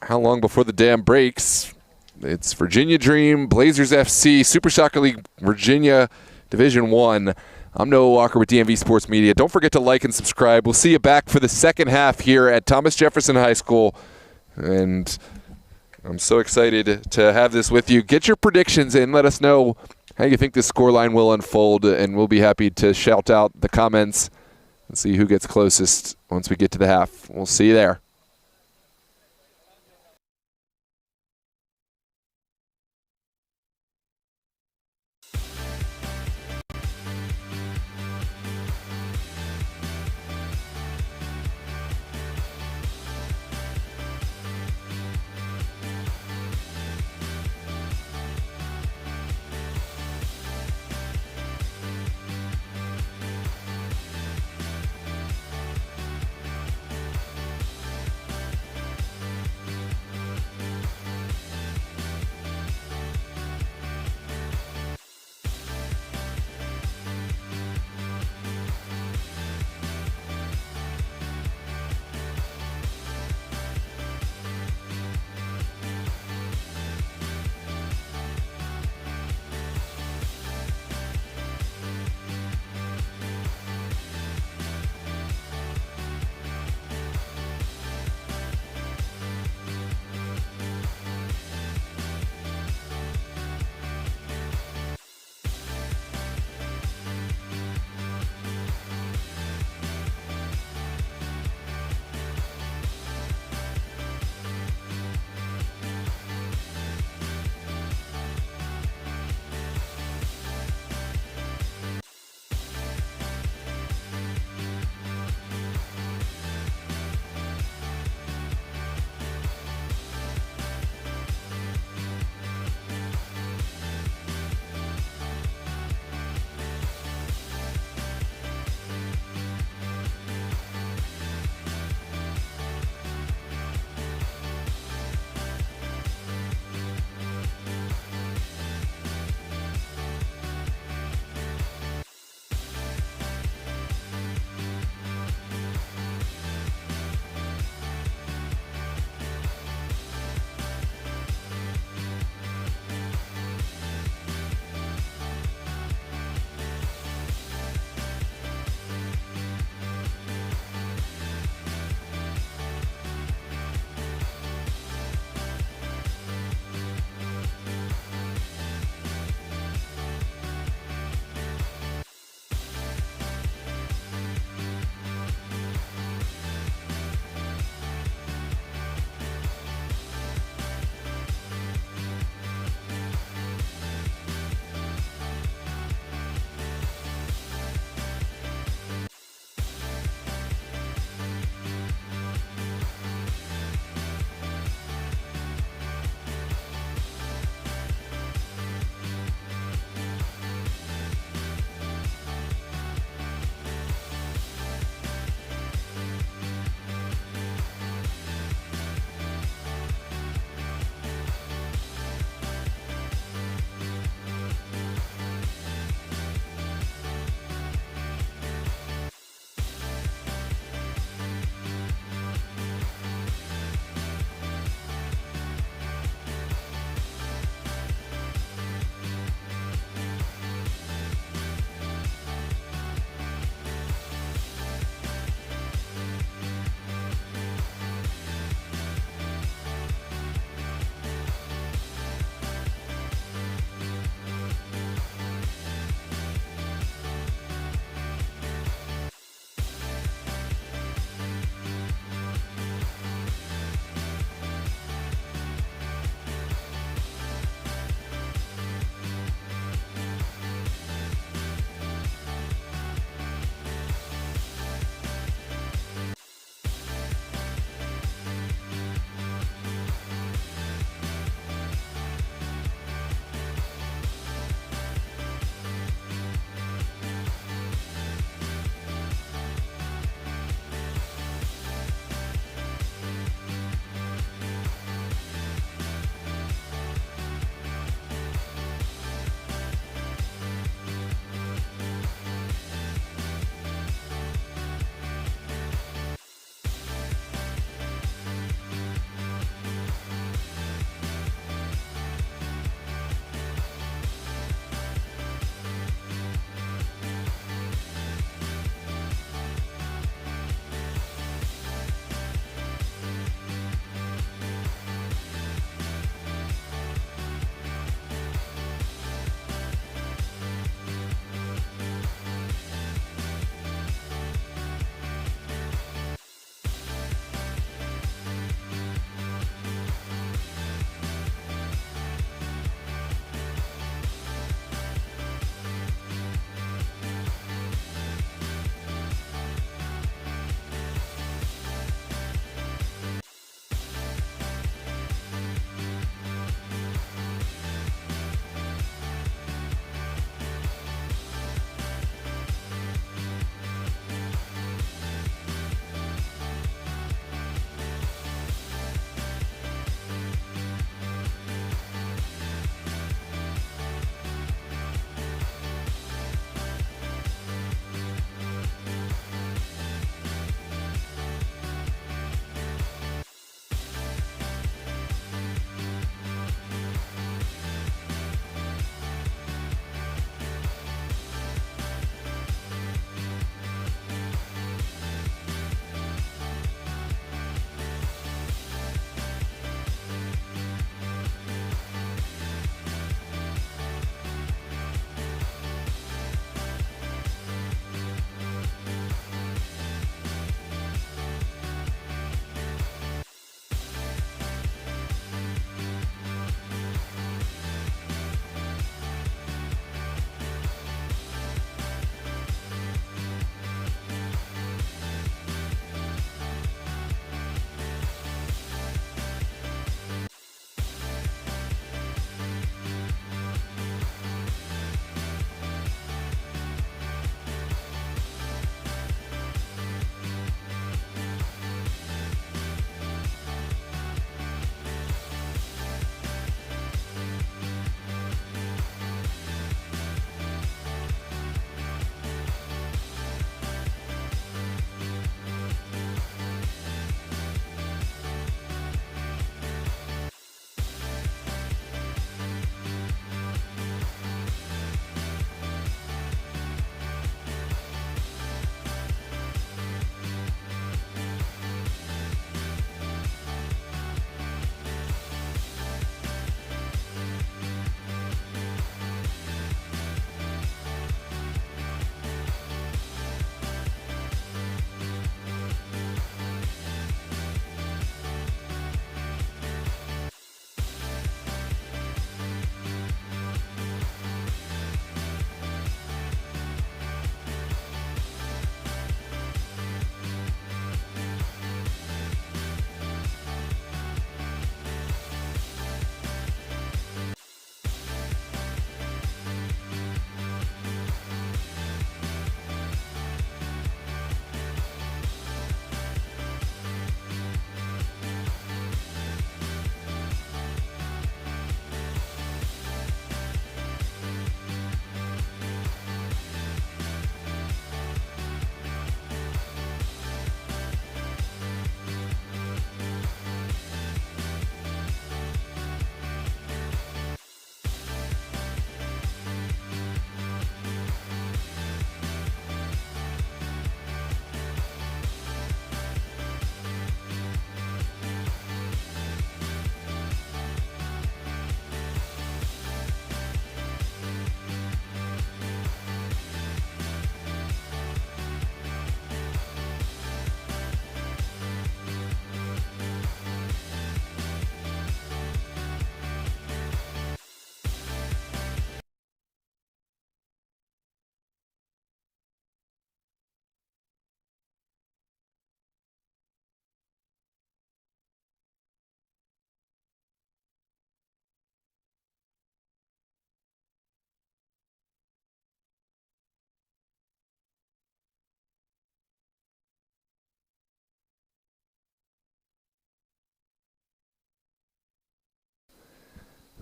how long before the dam breaks? It's Virginia Dream, Blazers FC, Super Soccer League Virginia Division 1. I'm Noah Walker with DMV Sports Media. Don't forget to like and subscribe. We'll see you back for the second half here at Thomas Jefferson High School. And I'm so excited to have this with you. Get your predictions in. Let us know how you think this scoreline will unfold, and we'll be happy to shout out the comments and see who gets closest once we get to the half. We'll see you there.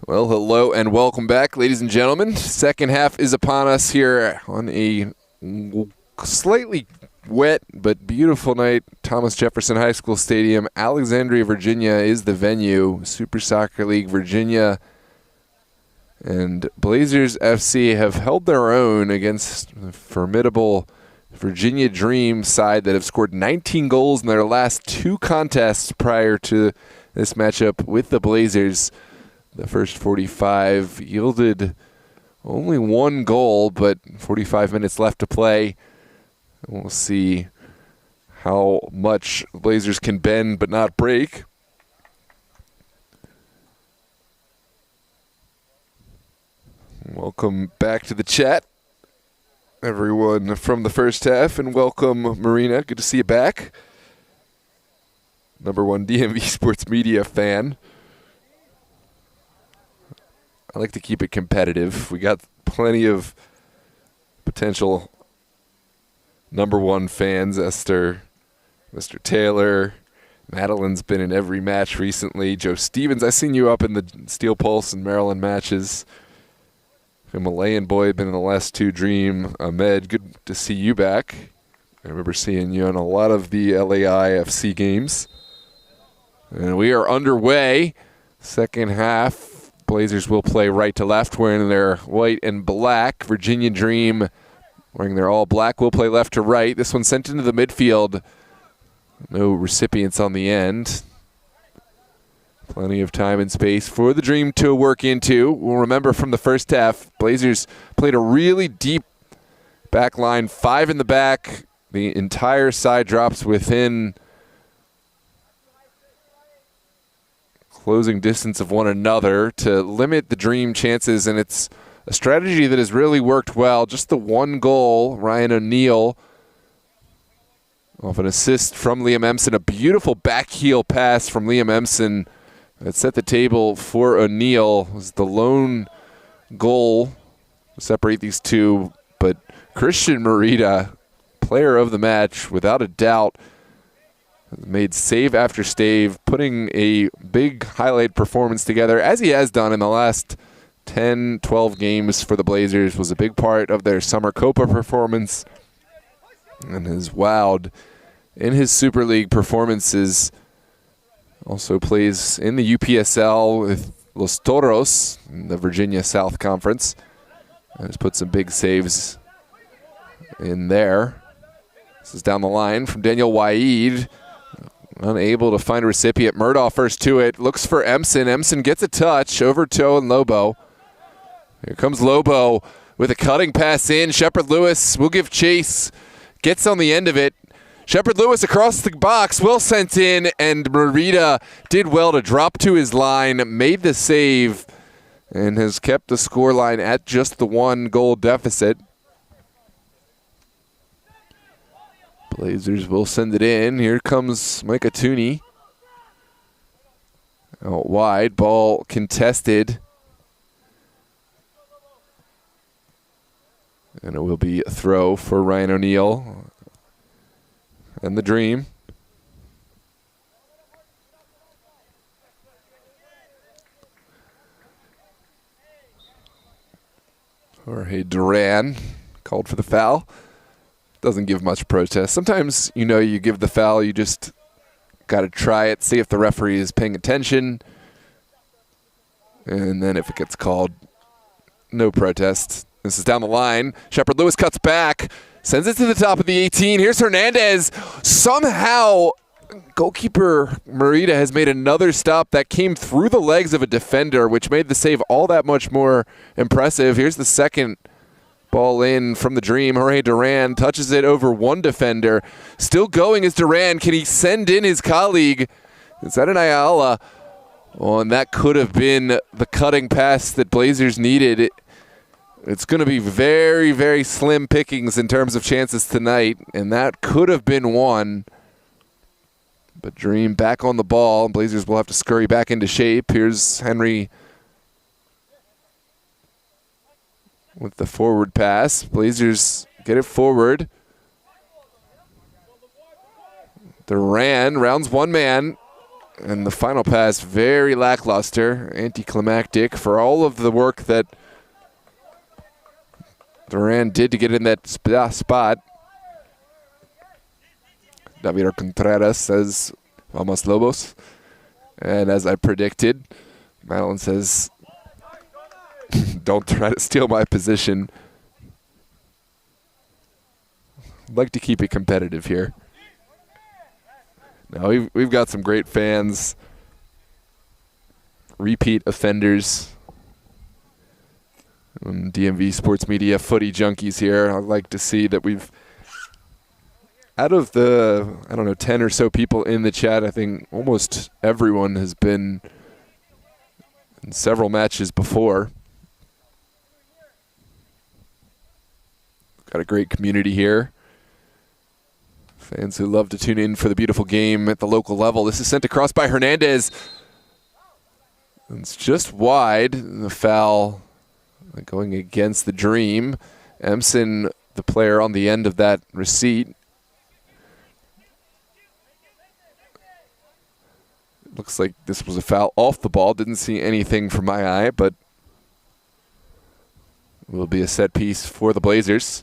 Well, hello and welcome back, ladies and gentlemen. Second half is upon us here on a slightly wet but beautiful night. Thomas Jefferson High School Stadium, Alexandria, Virginia is the venue. Super Soccer League Virginia and Blazers FC have held their own against the formidable Virginia Dream side that have scored 19 goals in their last 2 contests prior to this matchup with the Blazers. The first 45 yielded only 1 goal, but 45 minutes left to play. We'll see how much the Blazers can bend but not break. Welcome back to the chat, everyone from the first half, and welcome, Marina. Good to see you back. #1 DMV Sports Media fan. I like to keep it competitive. We got plenty of potential #1 fans. Esther, Mr. Taylor, Madeline's been in every match recently. Joe Stevens, I seen you up in the Steel Pulse and Maryland matches. Himalayan Boy been in the last 2 Dream. Ahmed, good to see you back. I remember seeing you on a lot of the LAIFC games. And we are underway. Second half. Blazers will play right to left wearing their white and black. Virginia Dream wearing their all black will play left to right. This one sent into the midfield. No recipients on the end. Plenty of time and space for the Dream to work into. We'll remember from the first half, Blazers played a really deep back line, 5 in the back. The entire side drops within closing distance of one another to limit the Dream chances, and it's a strategy that has really worked well. Just the 1 goal, Ryan O'Neal off an assist from Liam Emson, a beautiful back heel pass from Liam Emson that set the table for O'Neal. It was the lone goal to separate these two, but Christian Merida, player of the match without a doubt, made save after save, putting a big highlight performance together, as he has done in the last 10, 12 games for the Blazers. Was a big part of their Summer Copa performance and has wowed in his Super League performances. Also plays in the UPSL with Los Toros in the Virginia South Conference. Has put some big saves in there. This is down the line from Daniel Waid. Unable to find a recipient. Murdaugh first to it. Looks for Emson. Emson gets a touch over Toe and Lobo. Here comes Lobo with a cutting pass in. Shepard Lewis will give chase. Gets on the end of it. Shepard Lewis across the box. Well sent in. And Merida did well to drop to his line. Made the save. And has kept the scoreline at just the 1 goal deficit. Blazers will send it in. Here comes Micah Tooney. Out wide, ball contested. And it will be a throw for Ryan O'Neal and the Dream. Jorge Duran called for the foul. Doesn't give much protest. Sometimes, you give the foul, you just got to try it, see if the referee is paying attention. And then if it gets called, no protest. This is down the line. Shepard Lewis cuts back, sends it to the top of the 18. Here's Hernandez. Somehow, goalkeeper Merida has made another stop that came through the legs of a defender, which made the save all that much more impressive. Here's the second ball in from the Dream. Jorge Duran touches it over one defender. Still going is Duran. Can he send in his colleague? Is that an Ayala? Oh, and that could have been the cutting pass that Blazers needed. It's going to be very, very slim pickings in terms of chances tonight, and that could have been one. But Dream back on the ball. Blazers will have to scurry back into shape. Here's Henry with the forward pass. Blazers get it forward. Duran rounds one man. And the final pass, very lackluster, anticlimactic for all of the work that Duran did to get in that spot. David Contreras says, "Vamos Lobos." And as I predicted, Madeline says, "Don't try to steal my position." I'd like to keep it competitive here. Now we've got some great fans, repeat offenders, DMV Sports Media footy junkies here. I'd like to see that we've, out of the, 10 or so people in the chat, I think almost everyone has been in several matches before. Got a great community here. Fans who love to tune in for the beautiful game at the local level. This is sent across by Hernandez. It's just wide. The foul going against the Dream. Emson, the player on the end of that receipt. Looks like this was a foul off the ball. Didn't see anything from my eye, but will be a set piece for the Blazers.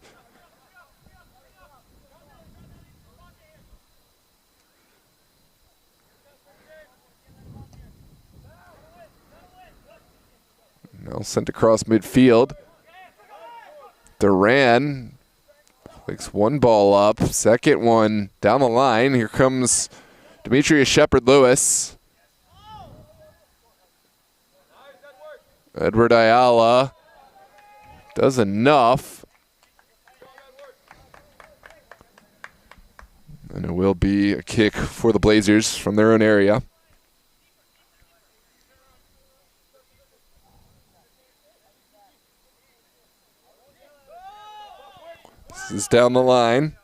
Now sent across midfield. Duran picks one ball up, second one down the line. Here comes Demetrius Shepard-Lewis. Edward Ayala does enough. And it will be a kick for the Blazers from their own area. This is down the line.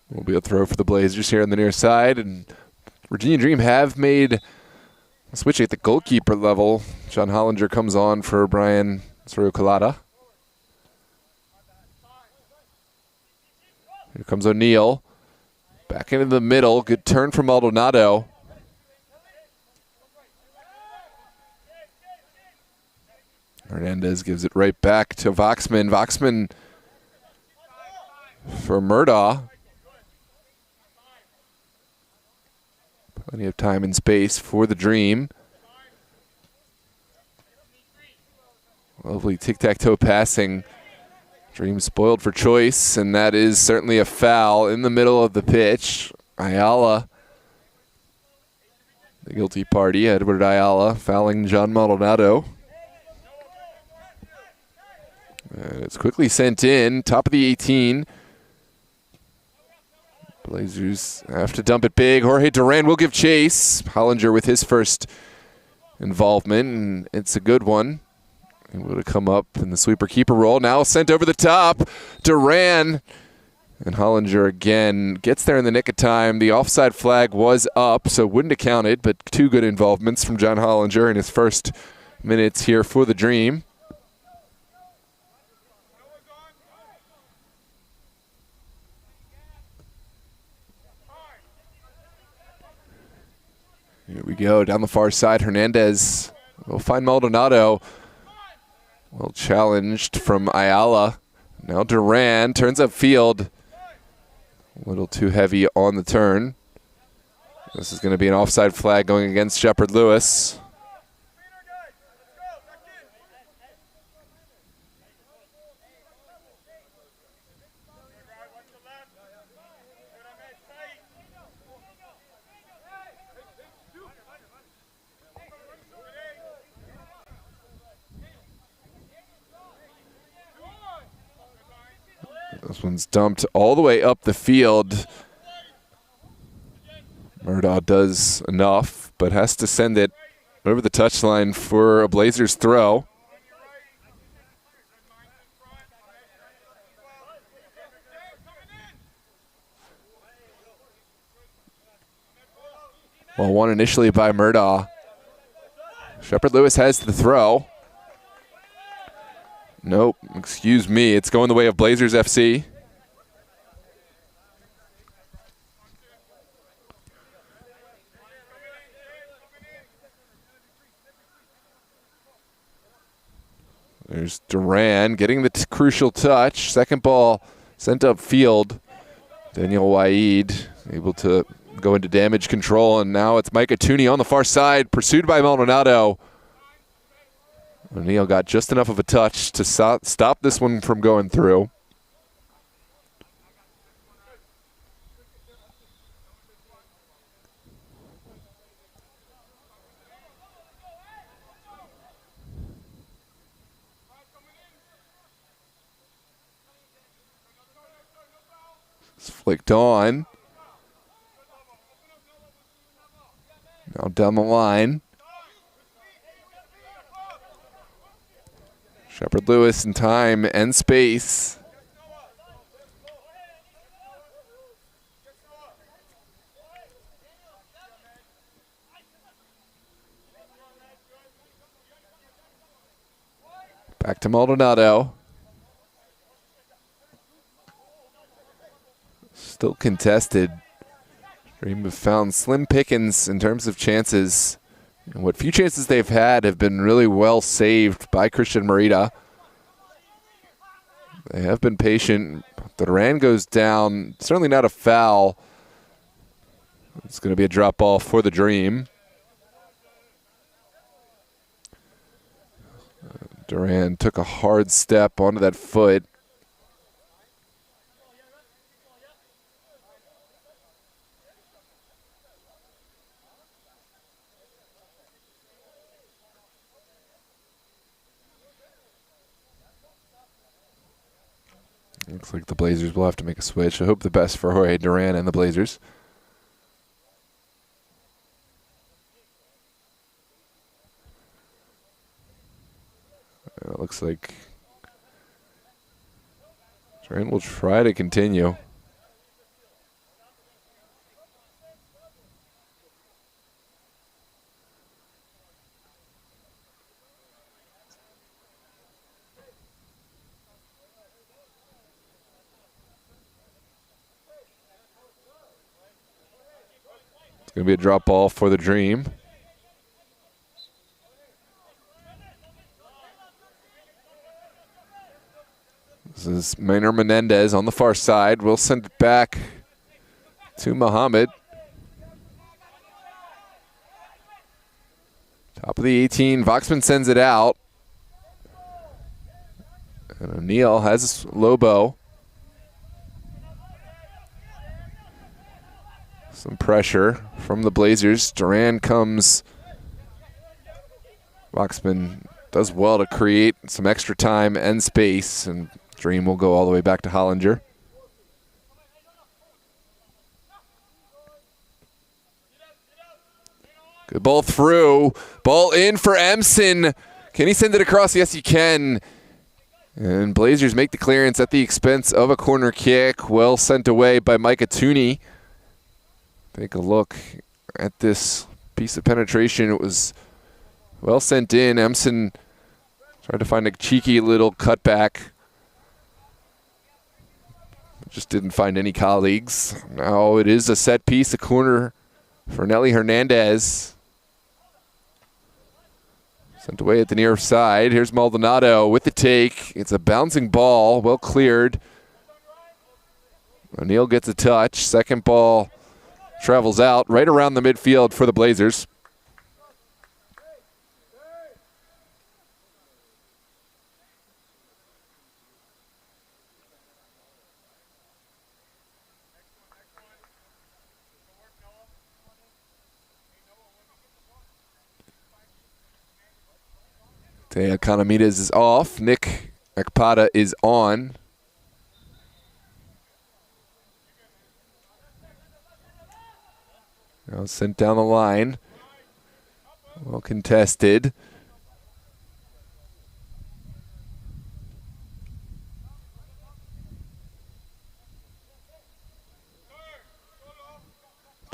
Will be a throw for the Blazers here on the near side, and Virginia Dream have made a switch at the goalkeeper level. John Hollinger comes on for Brian Sorocolata. Here comes O'Neal. Back into the middle. Good turn from Maldonado. Hernandez gives it right back to Voxman. Voxman for Murdaugh. Plenty of time and space for the Dream. Lovely tic-tac-toe passing. Dream spoiled for choice, and that is certainly a foul in the middle of the pitch. Ayala, the guilty party, Edward Ayala, fouling John Maldonado. And it's quickly sent in, top of the 18. Blazers have to dump it big. Jorge Duran will give chase. Hollinger with his first involvement, and it's a good one. He would have come up in the sweeper-keeper role. Now sent over the top. Duran and Hollinger again gets there in the nick of time. The offside flag was up, so wouldn't have counted, but two good involvements from John Hollinger in his first minutes here for the Dream. Here we go, down the far side. Hernandez will find Maldonado. Well challenged from Ayala. Now Duran turns upfield. A little too heavy on the turn. This is going to be an offside flag going against Shepard-Lewis. This one's dumped all the way up the field. Murdaugh does enough, but has to send it over the touchline for a Blazers throw. Well, one initially by Murdaugh. Shepard Lewis has the throw. Nope, excuse me. It's going the way of Blazers FC. There's Duran getting the crucial touch. Second ball sent upfield. Daniel Waid able to go into damage control, and now it's Micah Tooney on the far side, pursued by Maldonado. O'Neal got just enough of a touch to stop this one from going through. It's flicked on. Now down the line. Shepard Lewis in time and space. Back to Maldonado. Still contested. Dream have found slim pickings in terms of chances. And what few chances they've had have been really well saved by Christian Morita. They have been patient. Duran goes down. Certainly not a foul. It's going to be a drop ball for the Dream. Duran took a hard step onto that foot. Looks like the Blazers will have to make a switch. I hope the best for Jorge Duran and the Blazers. It looks like Duran will try to continue. Going to be a drop ball for the Dream. This is Maynor Menendez on the far side. We'll send it back to Muhammad. Top of the 18. Voxman sends it out. And O'Neal has Lobo. Some pressure from the Blazers. Duran comes. Voxman does well to create some extra time and space, and Dream will go all the way back to Hollinger. Good ball through. Ball in for Emson. Can he send it across? Yes, he can. And Blazers make the clearance at the expense of a corner kick. Well sent away by Micah Tooney. Take a look at this piece of penetration. It was well sent in. Emson tried to find a cheeky little cutback. Just didn't find any colleagues. Now it is a set piece, a corner for Nelly Hernandez. Sent away at the near side. Here's Maldonado with the take. It's a bouncing ball, well cleared. O'Neal gets a touch. Second ball travels out right around the midfield for the Blazers. Teo Economides is off. Nick Ekpada is on. Now sent down the line. Well contested.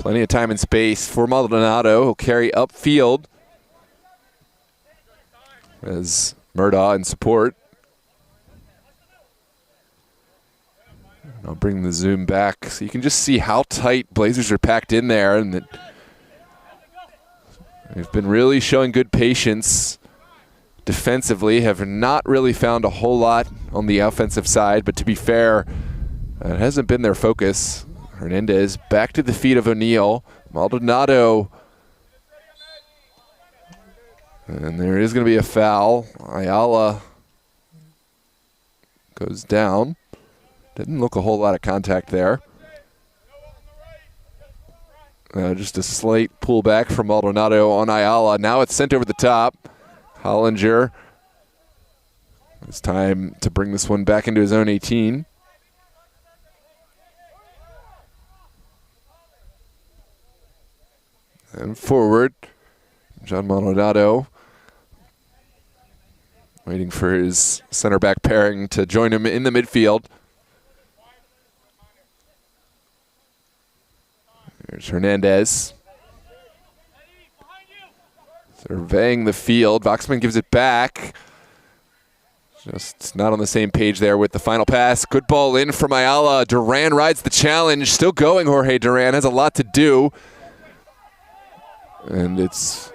Plenty of time and space for Maldonado. He'll carry upfield as Murdaugh in support. And I'll bring the zoom back so you can just see how tight Blazers are packed in there, and that they've been really showing good patience defensively, have not really found a whole lot on the offensive side, but to be fair, it hasn't been their focus. Hernandez back to the feet of O'Neal. Maldonado. And there is going to be a foul. Ayala goes down. Didn't look a whole lot of contact there. Just a slight pullback from Maldonado on Ayala. Now it's sent over the top. Hollinger. It's time to bring this one back into his own 18. And forward, John Maldonado waiting for his center back pairing to join him in the midfield. There's Hernandez. Surveying the field. Voxman gives it back. Just not on the same page there with the final pass. Good ball in from Ayala. Duran rides the challenge. Still going, Jorge Duran. Has a lot to do. And it's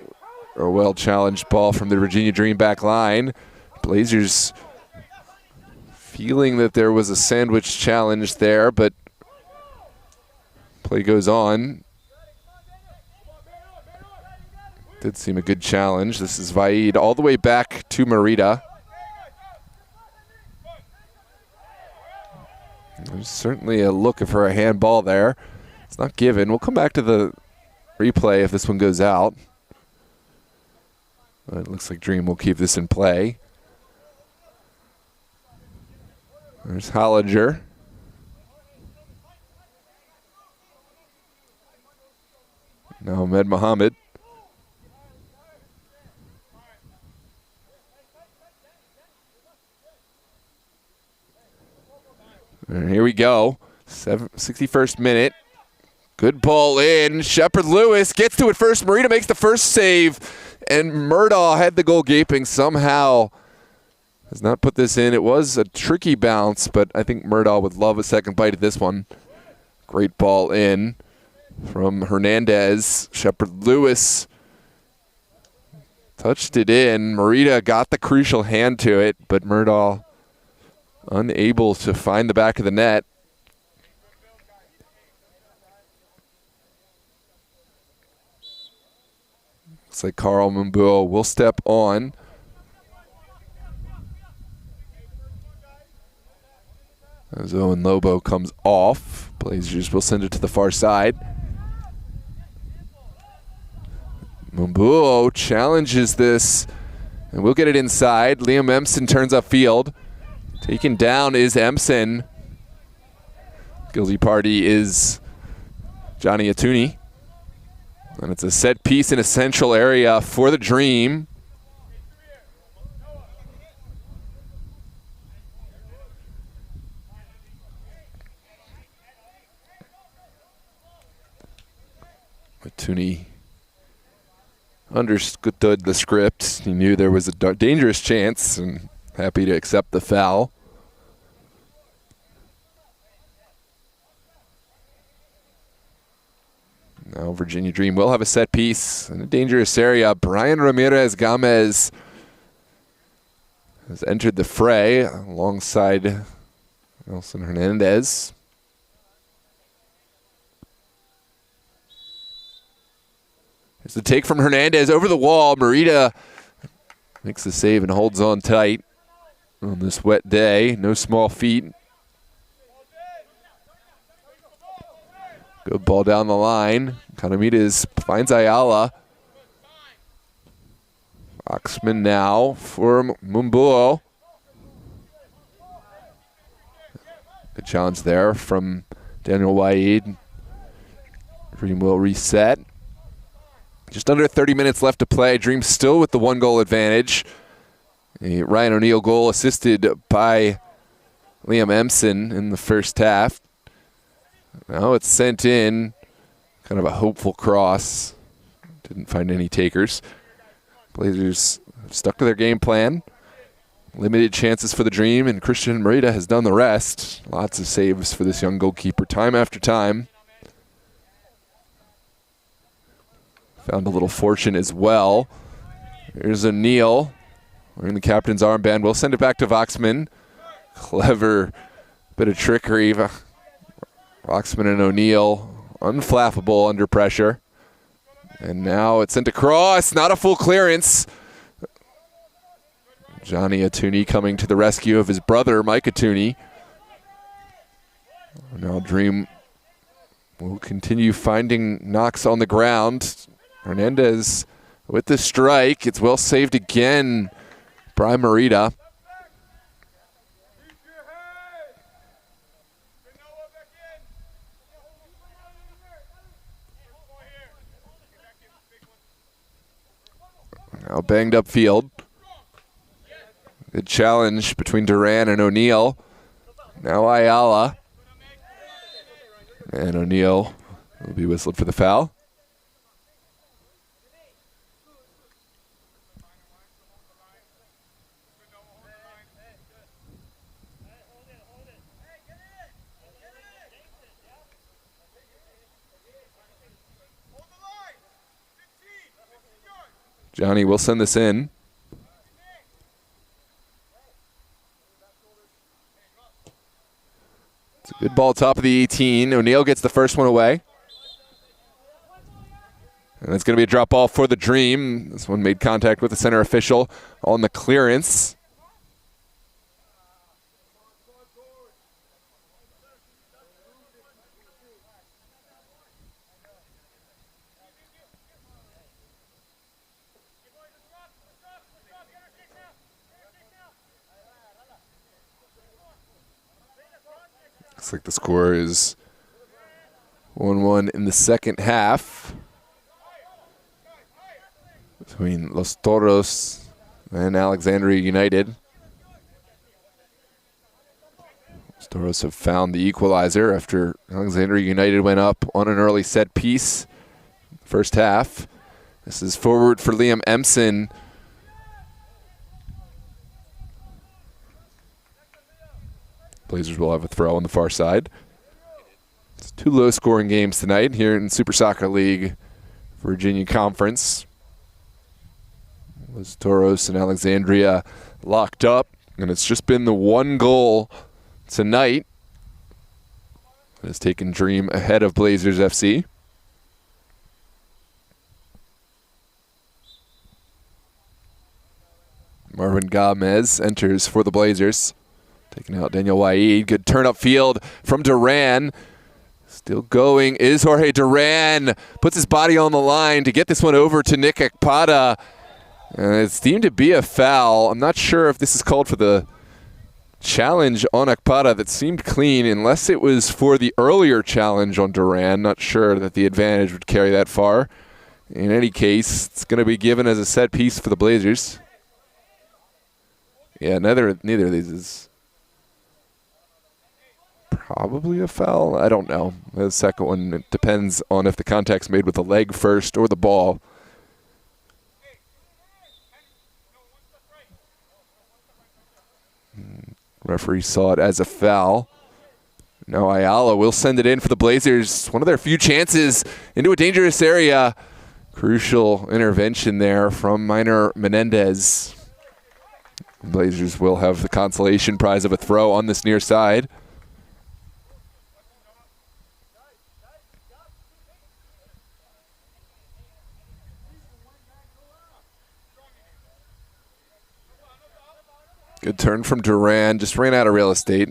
a well-challenged ball from the Virginia Dream back line. Blazers feeling that there was a sandwich challenge there, but play goes on. Did seem a good challenge. This is Vaid all the way back to Merida. There's certainly a look for a handball there. It's not given. We'll come back to the replay if this one goes out. But it looks like Dream will keep this in play. There's Hollinger. Now Ahmed Mohammed. And here we go. 61st minute. Good ball in. Shepard Lewis gets to it first. Marita makes the first save. And Murdaugh had the goal gaping. Somehow has not put this in. It was a tricky bounce, but I think Murdaugh would love a second bite at this one. Great ball in from Hernandez. Shepard Lewis touched it in. Marita got the crucial hand to it, but Murdaugh unable to find the back of the net. Looks like Carl Mumbuo will step on. As Owen Lobo comes off, Blazers will send it to the far side. Mumbuo challenges this, and we'll get it inside. Liam Empson turns upfield. Taken down is Empson. Guilty party is Johnny Atuni. And it's a set piece in a central area for the Dream. Atuni understood the script. He knew there was a dangerous chance and happy to accept the foul. Now Virginia Dream will have a set piece in a dangerous area. Brian Ramirez Gomez has entered the fray alongside Nelson Hernandez. There's the take from Hernandez over the wall. Merida makes the save and holds on tight on this wet day. No small feat. Good ball down the line. Canamides finds Ayala. Oxman now for Mumbuo. Good challenge there from Daniel Waid. Dream will reset. Just under 30 minutes left to play. Dream still with the 1-goal advantage. A Ryan O'Neal goal assisted by Liam Empson in the first half. Now it's sent in. Kind of a hopeful cross. Didn't find any takers. Blazers stuck to their game plan. Limited chances for the Dream, and Christian Merida has done the rest. Lots of saves for this young goalkeeper time after time. Found a little fortune as well. Here's O'Neal wearing the captain's armband. We'll send it back to Voxman. Clever bit of trickery. Voxman and O'Neal unflappable under pressure. And now it's sent across, not a full clearance. Johnny Atuni coming to the rescue of his brother, Mike Atuni. Now Dream will continue finding knocks on the ground. Hernandez with the strike. It's well saved again by Merida. Now banged up field. Good challenge between Duran and O'Neal. Now Ayala. And O'Neal will be whistled for the foul. Johnny will send this in. It's a good ball top of the 18. O'Neal gets the first one away. And it's going to be a drop ball for the Dream. This one made contact with the center official on the clearance. Looks like the score is 1-1 in the second half between Los Toros and Alexandria United. Los Toros have found the equalizer after Alexandria United went up on an early set piece first half. This is forward for Liam Empson. Blazers will have a throw on the far side. It's two low-scoring games tonight here in Super Soccer League Virginia Conference. Los Toros and Alexandria locked up, and it's just been the one goal tonight that has taken Dream ahead of Blazers FC. Marvin Gomez enters for the Blazers. Taking out Daniel Waid. Good turn up field from Duran. Still going is Jorge Duran. Puts his body on the line to get this one over to Nick Ekpada. It's deemed to be a foul. I'm not sure if this is called for the challenge on Ekpada that seemed clean, unless it was for the earlier challenge on Duran. Not sure that the advantage would carry that far. In any case, it's going to be given as a set piece for the Blazers. Yeah, neither of these is probably a foul. I don't know. The second one, it depends on if the contact's made with the leg first or the ball. Referee saw it as a foul. Now Ayala will send it in for the Blazers. One of their few chances into a dangerous area. Crucial intervention there from Minor Menendez. Blazers will have the consolation prize of a throw on this near side. Good turn from Duran, just ran out of real estate.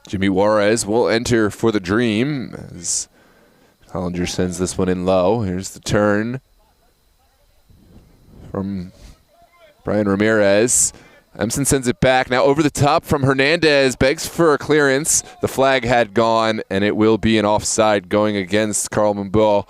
Jimmy Juarez will enter for the Dream as Hollinger sends this one in low. Here's the turn from Brian Ramirez. Emson sends it back. Now over the top from Hernandez. Begs for a clearance. The flag had gone, and it will be an offside going against Carl Mumbo.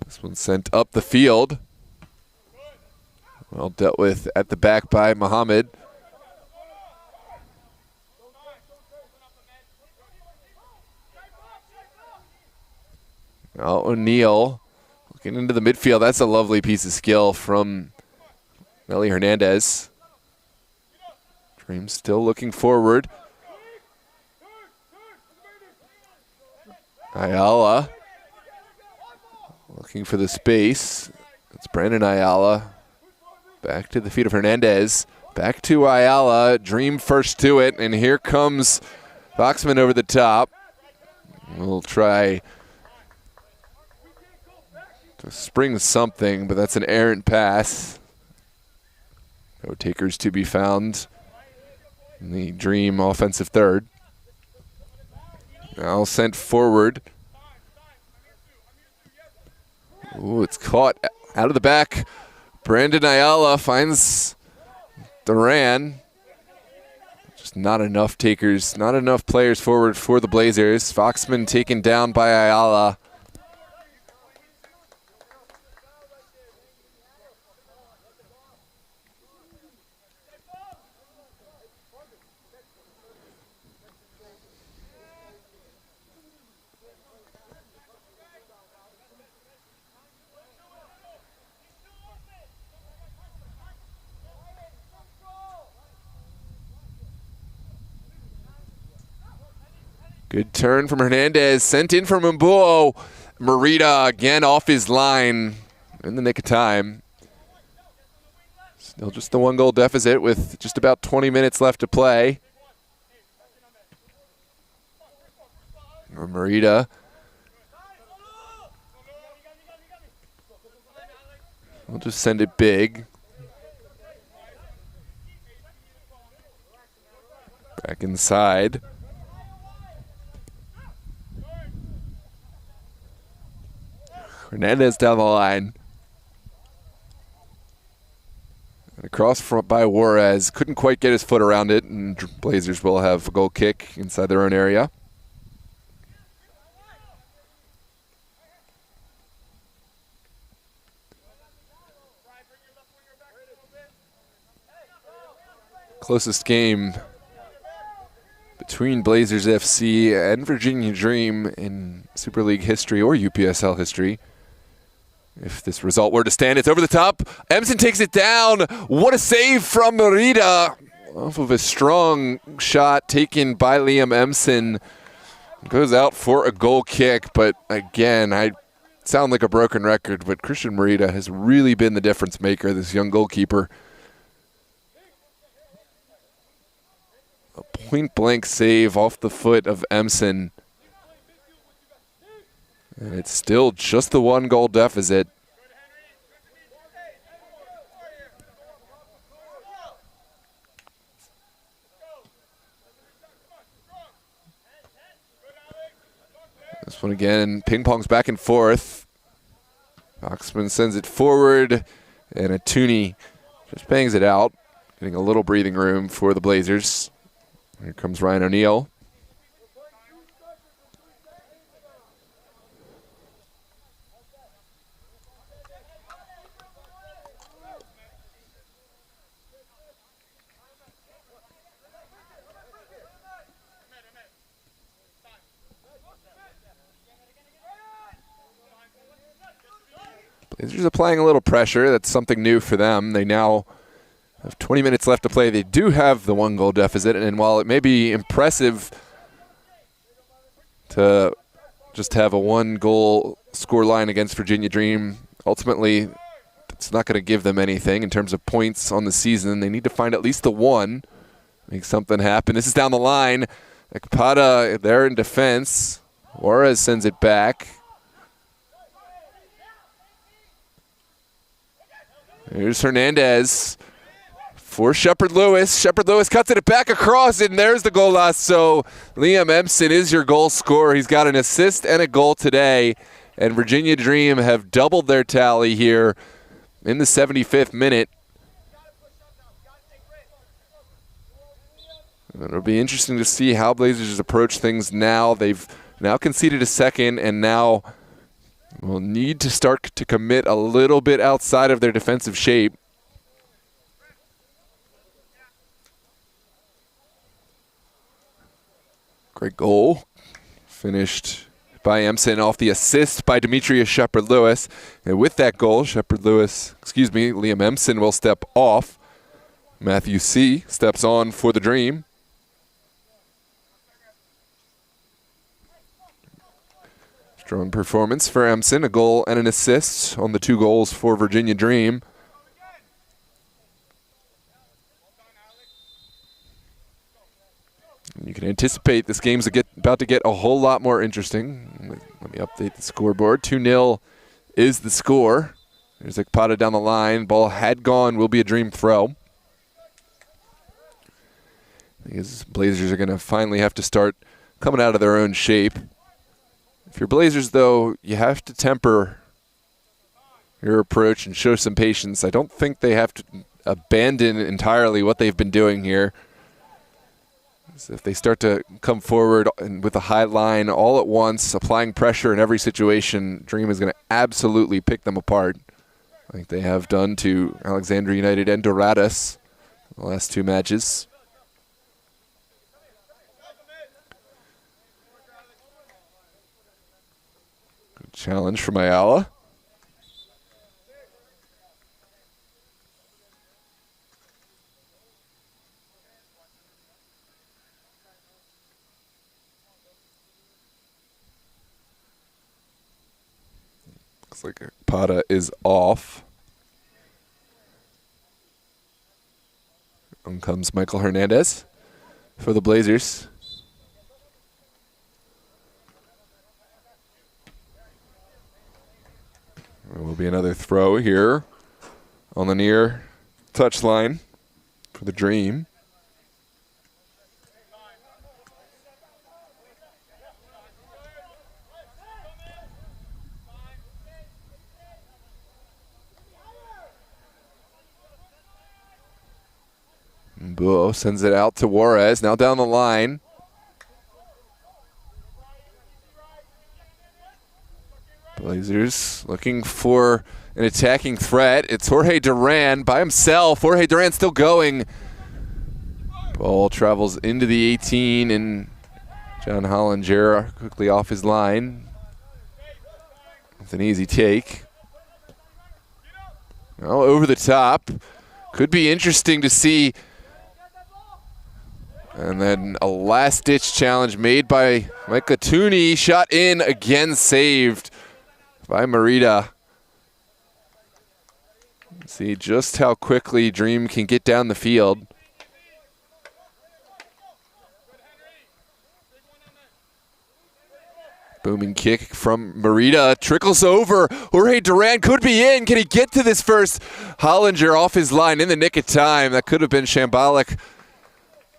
This one sent up the field. Well dealt with at the back by Muhammad. Now O'Neal looking into the midfield. That's a lovely piece of skill from Nelly Hernandez. Dream still looking forward. Ayala looking for the space. It's Brandon Ayala. Back to the feet of Hernandez. Back to Ayala. Dream first to it. And here comes Foxman over the top. We'll try to spring something, but that's an errant pass. No takers to be found in the Dream offensive third. Now sent forward. Ooh, it's caught out of the back. Brandon Ayala finds Duran. Just not enough takers, not enough players forward for the Blazers. Foxman taken down by Ayala. Good turn from Hernandez, sent in from Mbuo. Merida again off his line in the nick of time. Still just the 1-goal deficit with just about 20 minutes left to play. Merida. We'll just send it big. Back inside. Hernandez down the line. And across front by Juarez. Couldn't quite get his foot around it, and Blazers will have a goal kick inside their own area. Closest game between Blazers FC and Virginia Dream in Super League history or UPSL history. If this result were to stand, it's over the top. Emson takes it down. What a save from Merida. Off of a strong shot taken by Liam Emson. Goes out for a goal kick, but again, I sound like a broken record, but Christian Merida has really been the difference maker, this young goalkeeper. A point-blank save off the foot of Emson. And it's still just the 1-goal deficit. This one again, ping-pongs back and forth. Foxman sends it forward, and Atuni just bangs it out, getting a little breathing room for the Blazers. Here comes Ryan O'Neal. Blazers applying a little pressure. That's something new for them. They now have 20 minutes left to play. They do have the 1-goal deficit, and while it may be impressive to just have a 1-goal score line against Virginia Dream. Ultimately, it's not going to give them anything in terms of points on the season. They need to find at least the one, make something happen. This is down the line. Ekpada there in defense. Juarez sends it back. Here's Hernandez for Shepard Lewis. Shepard Lewis cuts it back across, and there's the goal last. So Liam Empson is your goal scorer. He's got an assist and a goal today, and Virginia Dream have doubled their tally here in the 75th minute. It'll be interesting to see how Blazers approach things now. They've now conceded a second, and now will need to start to commit a little bit outside of their defensive shape. Great goal. Finished by Empson off the assist by Demetrius Shepard-Lewis. And with that goal, Liam Empson will step off. Matthew C. steps on for the Dream. Strong performance for Empson, a goal and an assist on the 2 goals for Virginia Dream. You can anticipate this game's about to get a whole lot more interesting. Let me update the scoreboard. 2-0 is the score. There's Ekpada down the line. Ball had gone, will be a Dream throw. These Blazers are going to finally have to start coming out of their own shape. If you're Blazers, though, you have to temper your approach and show some patience. I don't think they have to abandon entirely what they've been doing here. So if they start to come forward and with a high line all at once, applying pressure in every situation, Dream is going to absolutely pick them apart, like they have done to Alexandria United and Dorados the last 2 matches. Good challenge from Ayala. Looks like Ekpada is off. On comes Michael Hernandez for the Blazers. There will be another throw here on the near touchline for the Dream. Buo sends it out to Juarez, now down the line. Blazers looking for an attacking threat. It's Jorge Duran by himself. Jorge Duran still going. Ball travels into the 18, and John Hollinger quickly off his line. It's an easy take. Now over the top. Could be interesting to see. And then a last-ditch challenge made by Micah Tooney. Shot in, again saved by Merida. See just how quickly Dream can get down the field. Booming kick from Merida. Trickles over. Jorge Duran could be in. Can he get to this first? Hollinger off his line in the nick of time. That could have been shambolic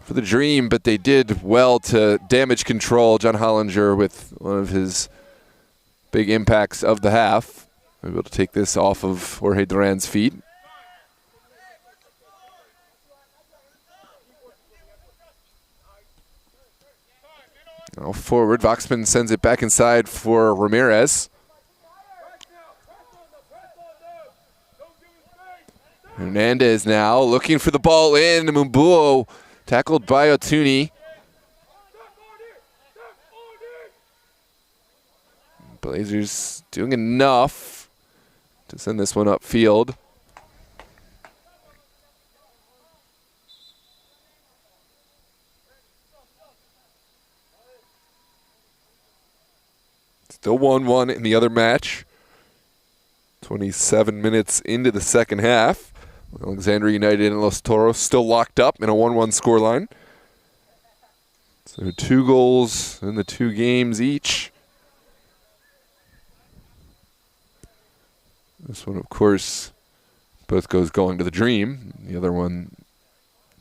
for the Dream, but they did well to damage control. John Hollinger with one of his big impacts of the half. Able to take this off of Jorge Duran's feet. Now forward, Voxman sends it back inside for Ramirez. Hernandez now looking for the ball in. Mumbuo tackled by Otuni. Blazers doing enough to send this one upfield. Still 1-1 in the other match. 27 minutes into the second half. Alexandria United and Los Toros still locked up in a 1-1 scoreline. So 2 goals in the 2 games each. This one, of course, both goes going to the Dream. The other one,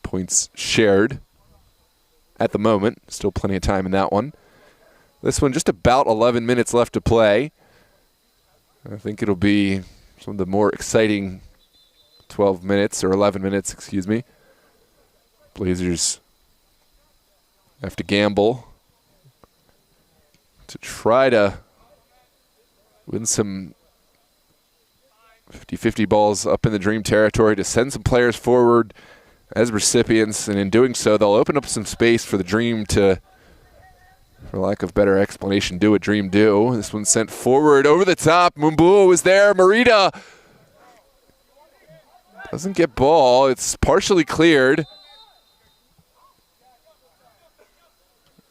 points shared at the moment. Still plenty of time in that one. This one, just about 11 minutes left to play. I think it'll be some of the more exciting 12 minutes, or 11 minutes, excuse me. Blazers have to gamble to try to win some 50-50 balls up in the Dream territory, to send some players forward as recipients, and in doing so, they'll open up some space for the Dream to, for lack of better explanation, do what Dream do. This one's sent forward over the top. Mumbuo is there. Merida doesn't get ball. It's partially cleared.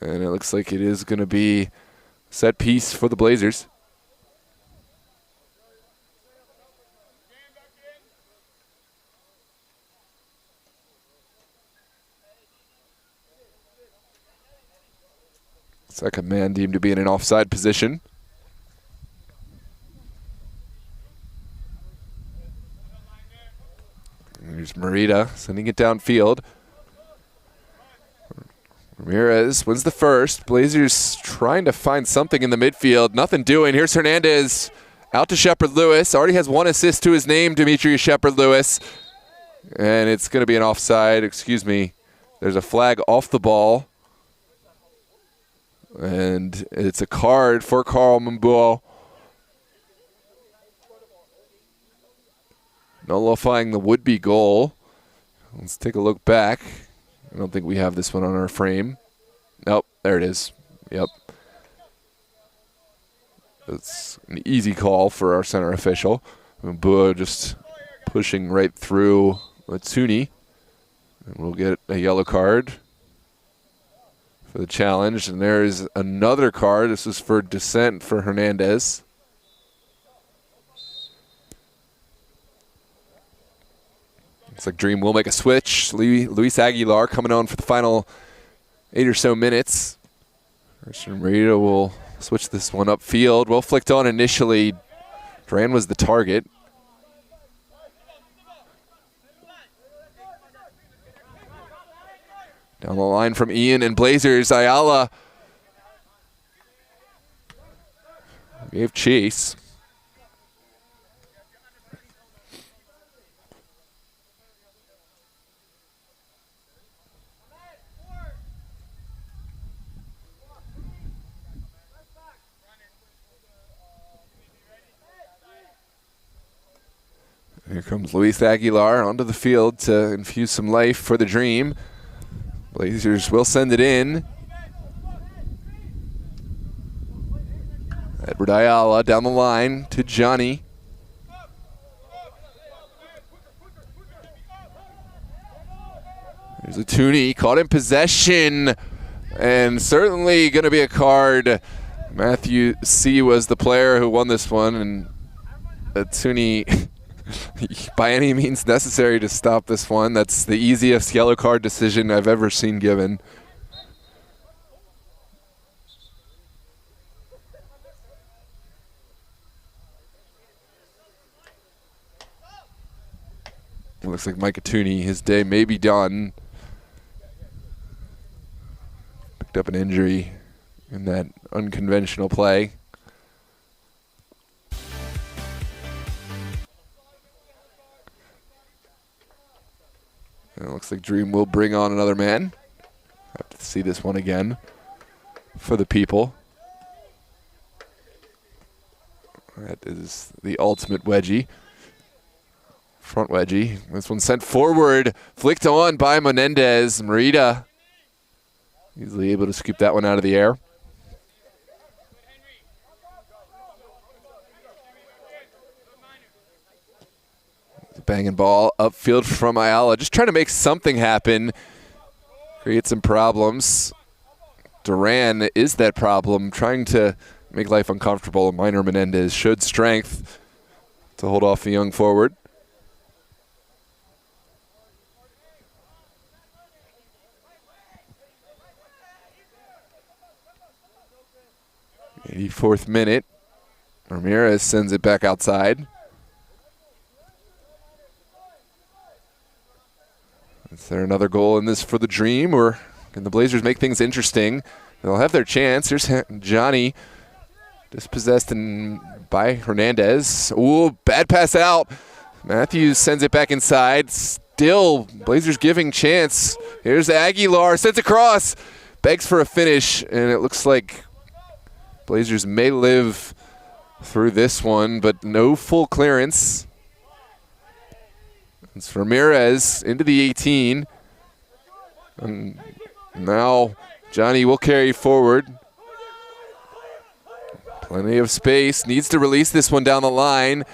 And it looks like it is going to be set piece for the Blazers. Second man deemed to be in an offside position. Here's Merida sending it downfield. Ramirez wins the first. Blazers trying to find something in the midfield. Nothing doing. Here's Hernandez out to Shepard-Lewis. Already has 1 assist to his name, Demetrius Shepard-Lewis. And it's going to be an offside. Excuse me. There's a flag off the ball. And it's a card for Carl Mumbuo. Nullifying the would-be goal. Let's take a look back. I don't think we have this one on our frame. Nope, there it is. Yep. It's an easy call for our center official. Mumbuo just pushing right through Matsuni. And we'll get a yellow card for the challenge. And there's another card. This is for dissent for Hernandez. Looks like Dream will make a switch. Luis Aguilar coming on for the final 8 or so minutes. Christian Merida will switch this one upfield. Well flicked on initially. Duran was the target. Down the line from Ian and Blazers. Ayala gave chase. Here comes Luis Aguilar onto the field to infuse some life for the Dream. Blazers will send it in. Edward Ayala down the line to Johnny. There's a Tooney caught in possession, and certainly going to be a card. Matthew C. was the player who won this one, and Tooney by any means necessary to stop this one. That's the easiest yellow card decision I've ever seen given. It looks like Micah Tooney, his day may be done. Picked up an injury in that unconventional play. And it looks like Dream will bring on another man. Have to see this one again for the people. That is the ultimate wedgie. Front wedgie. This one sent forward, flicked on by Menendez. Merida easily able to scoop that one out of the air. Banging ball upfield from Ayala. Just trying to make something happen. Create some problems. Duran is that problem. Trying to make life uncomfortable, and Minor Menendez showed strength to hold off the young forward. '84th minute. Ramirez sends it back outside. Is there another goal in this for the Dream, or can the Blazers make things interesting? They'll have their chance. Here's Johnny, dispossessed by Hernandez. Ooh, bad pass out. Matthews sends it back inside. Still, Blazers giving chance. Here's Aguilar, sends across, begs for a finish, and it looks like Blazers may live through this one, but no full clearance. It's Ramirez into the 18. And now Johnny will carry forward. Plenty of space. Needs to release this one down the line.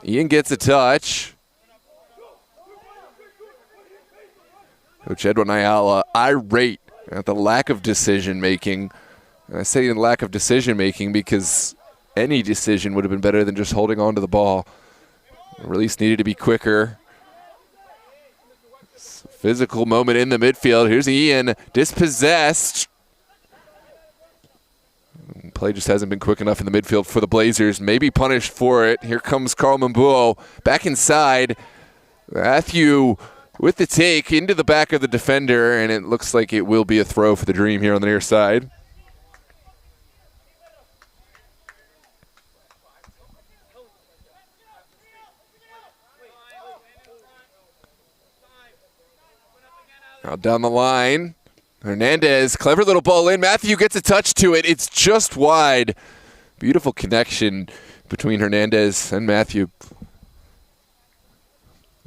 Ian gets a touch. Coach Edwin Ayala irate at the lack of decision making. And I say lack of decision making because any decision would have been better than just holding on to the ball. The release needed to be quicker. Physical moment in the midfield. Here's Ian, dispossessed. Play just hasn't been quick enough in the midfield for the Blazers. Maybe punished for it. Here comes Carl Mambuo back inside. Matthew with the take into the back of the defender, and it looks like it will be a throw for the Dream here on the near side. Now down the line, Hernandez, clever little ball in. Matthew gets a touch to it. It's just wide. Beautiful connection between Hernandez and Matthew.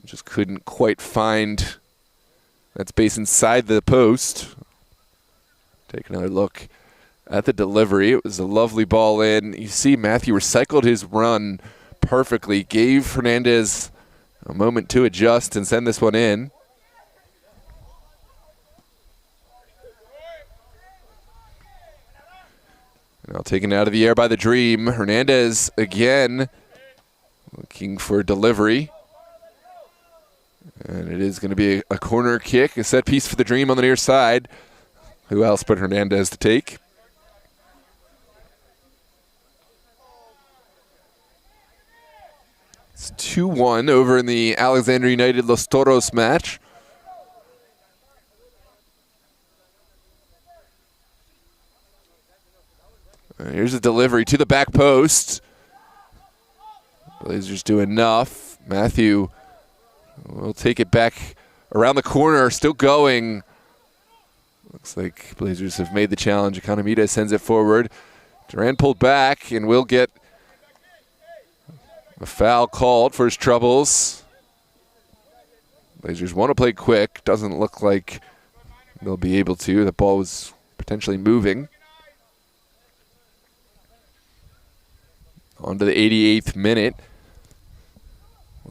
Just couldn't quite find that space inside the post. Take another look at the delivery. It was a lovely ball in. You see Matthew recycled his run perfectly, gave Hernandez a moment to adjust and send this one in. Now taken out of the air by the Dream. Hernandez again looking for delivery. And it is going to be a corner kick, a set piece for the Dream on the near side. Who else but Hernandez to take? It's 2-1 over in the Alexander United Los Toros match. Here's a delivery to the back post. Blazers do enough. Matthew will take it back around the corner, still going. Looks like Blazers have made the challenge. Economida sends it forward. Duran pulled back and will get a foul called for his troubles. Blazers want to play quick. Doesn't look like they'll be able to. The ball was potentially moving. On to the 88th minute.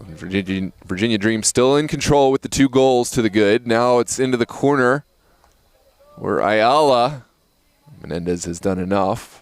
Virginia Dream still in control with the 2 goals to the good. Now it's into the corner where Ayala, Menendez has done enough.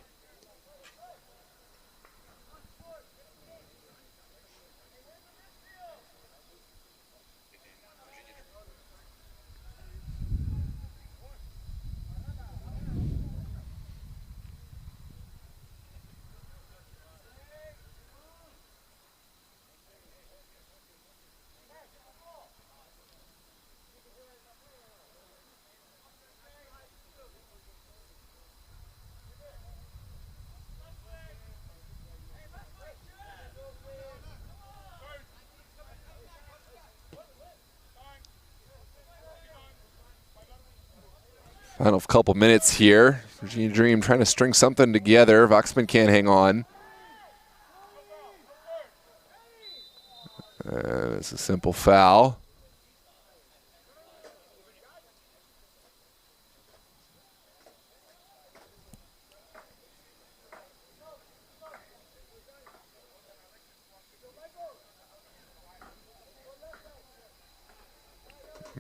Final couple minutes here. Virginia Dream trying to string something together. Voxman can't hang on. It's a simple foul.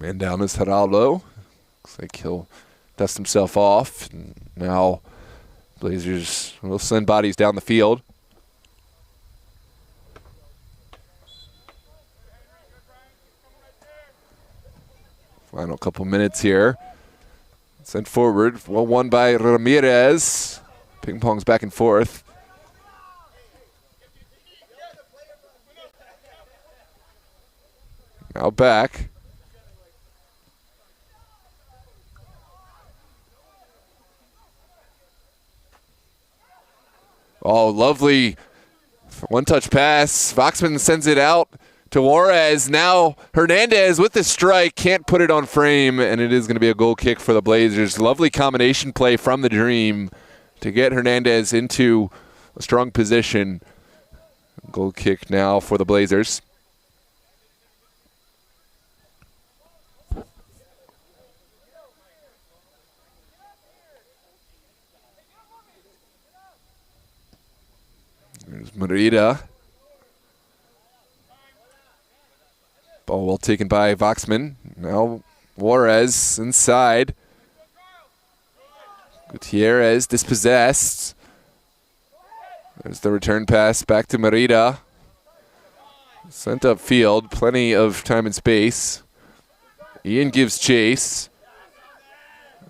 Man down is Geraldo. Looks like he'll dust himself off. And now Blazers will send bodies down the field. Final couple minutes here. Sent forward. Well won by Ramirez. Ping pongs back and forth. Now back. Oh, lovely one-touch pass. Voxman sends it out to Juarez. Now Hernandez with the strike. Can't put it on frame, and it is going to be a goal kick for the Blazers. Lovely combination play from the Dream to get Hernandez into a strong position. Goal kick now for the Blazers. There's Merida. Ball well taken by Voxman. Now Juarez inside. Gutierrez dispossessed. There's the return pass back to Merida. Sent upfield. Plenty of time and space. Ian gives chase.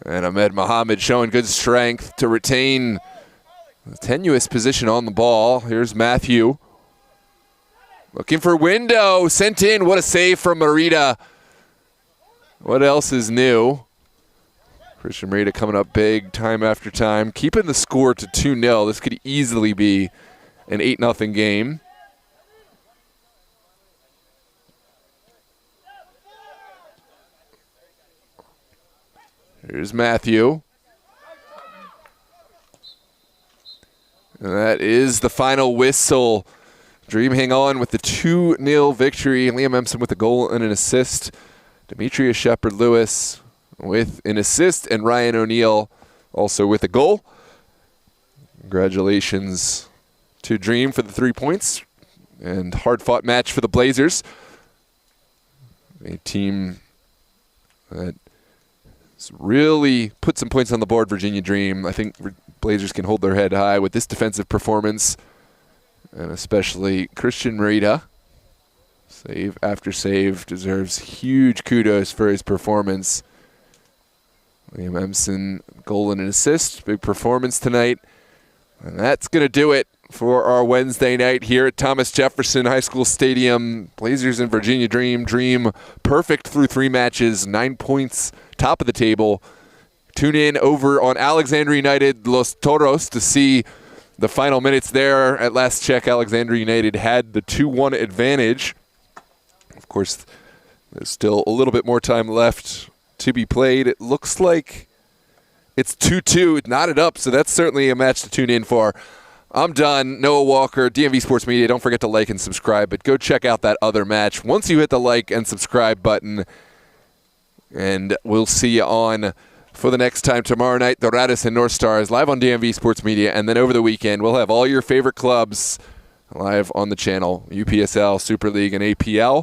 And Ahmed Mohammed showing good strength to retain a tenuous position on the ball. Here's Matthew. Looking for window. Sent in. What a save from Merida. What else is new? Christian Merida coming up big time after time. Keeping the score to 2-0. This could easily be an 8-0 game. Here's Matthew. And that is the final whistle. Dream hang on with the 2-0 victory. Liam Empson with a goal and an assist. Demetrius Shepard-Lewis with an assist. And Ryan O'Neal also with a goal. Congratulations to Dream for the 3 points. And hard-fought match for the Blazers. A team that really put some points on the board, Virginia Dream. I think Blazers can hold their head high with this defensive performance, and especially Christian Merida. Save after save, deserves huge kudos for his performance. Liam Empson, goal and an assist. Big performance tonight. And that's going to do it for our Wednesday night here at Thomas Jefferson High School Stadium. Blazers and Virginia Dream. Dream perfect through 3 matches, 9 points, top of the table. Tune in over on Alexandria United Los Toros to see the final minutes there. At last check, Alexandria United had the 2-1 advantage. Of course, there's still a little bit more time left to be played. It looks like it's 2-2. It knotted up, so that's certainly a match to tune in for. I'm done. Noah Walker, DMV Sports Media. Don't forget to like and subscribe, but go check out that other match once you hit the like and subscribe button. And we'll see you on for the next time tomorrow night. The Radisson North Stars live on DMV Sports Media. And then over the weekend, we'll have all your favorite clubs live on the channel. UPSL, Super League, and APL.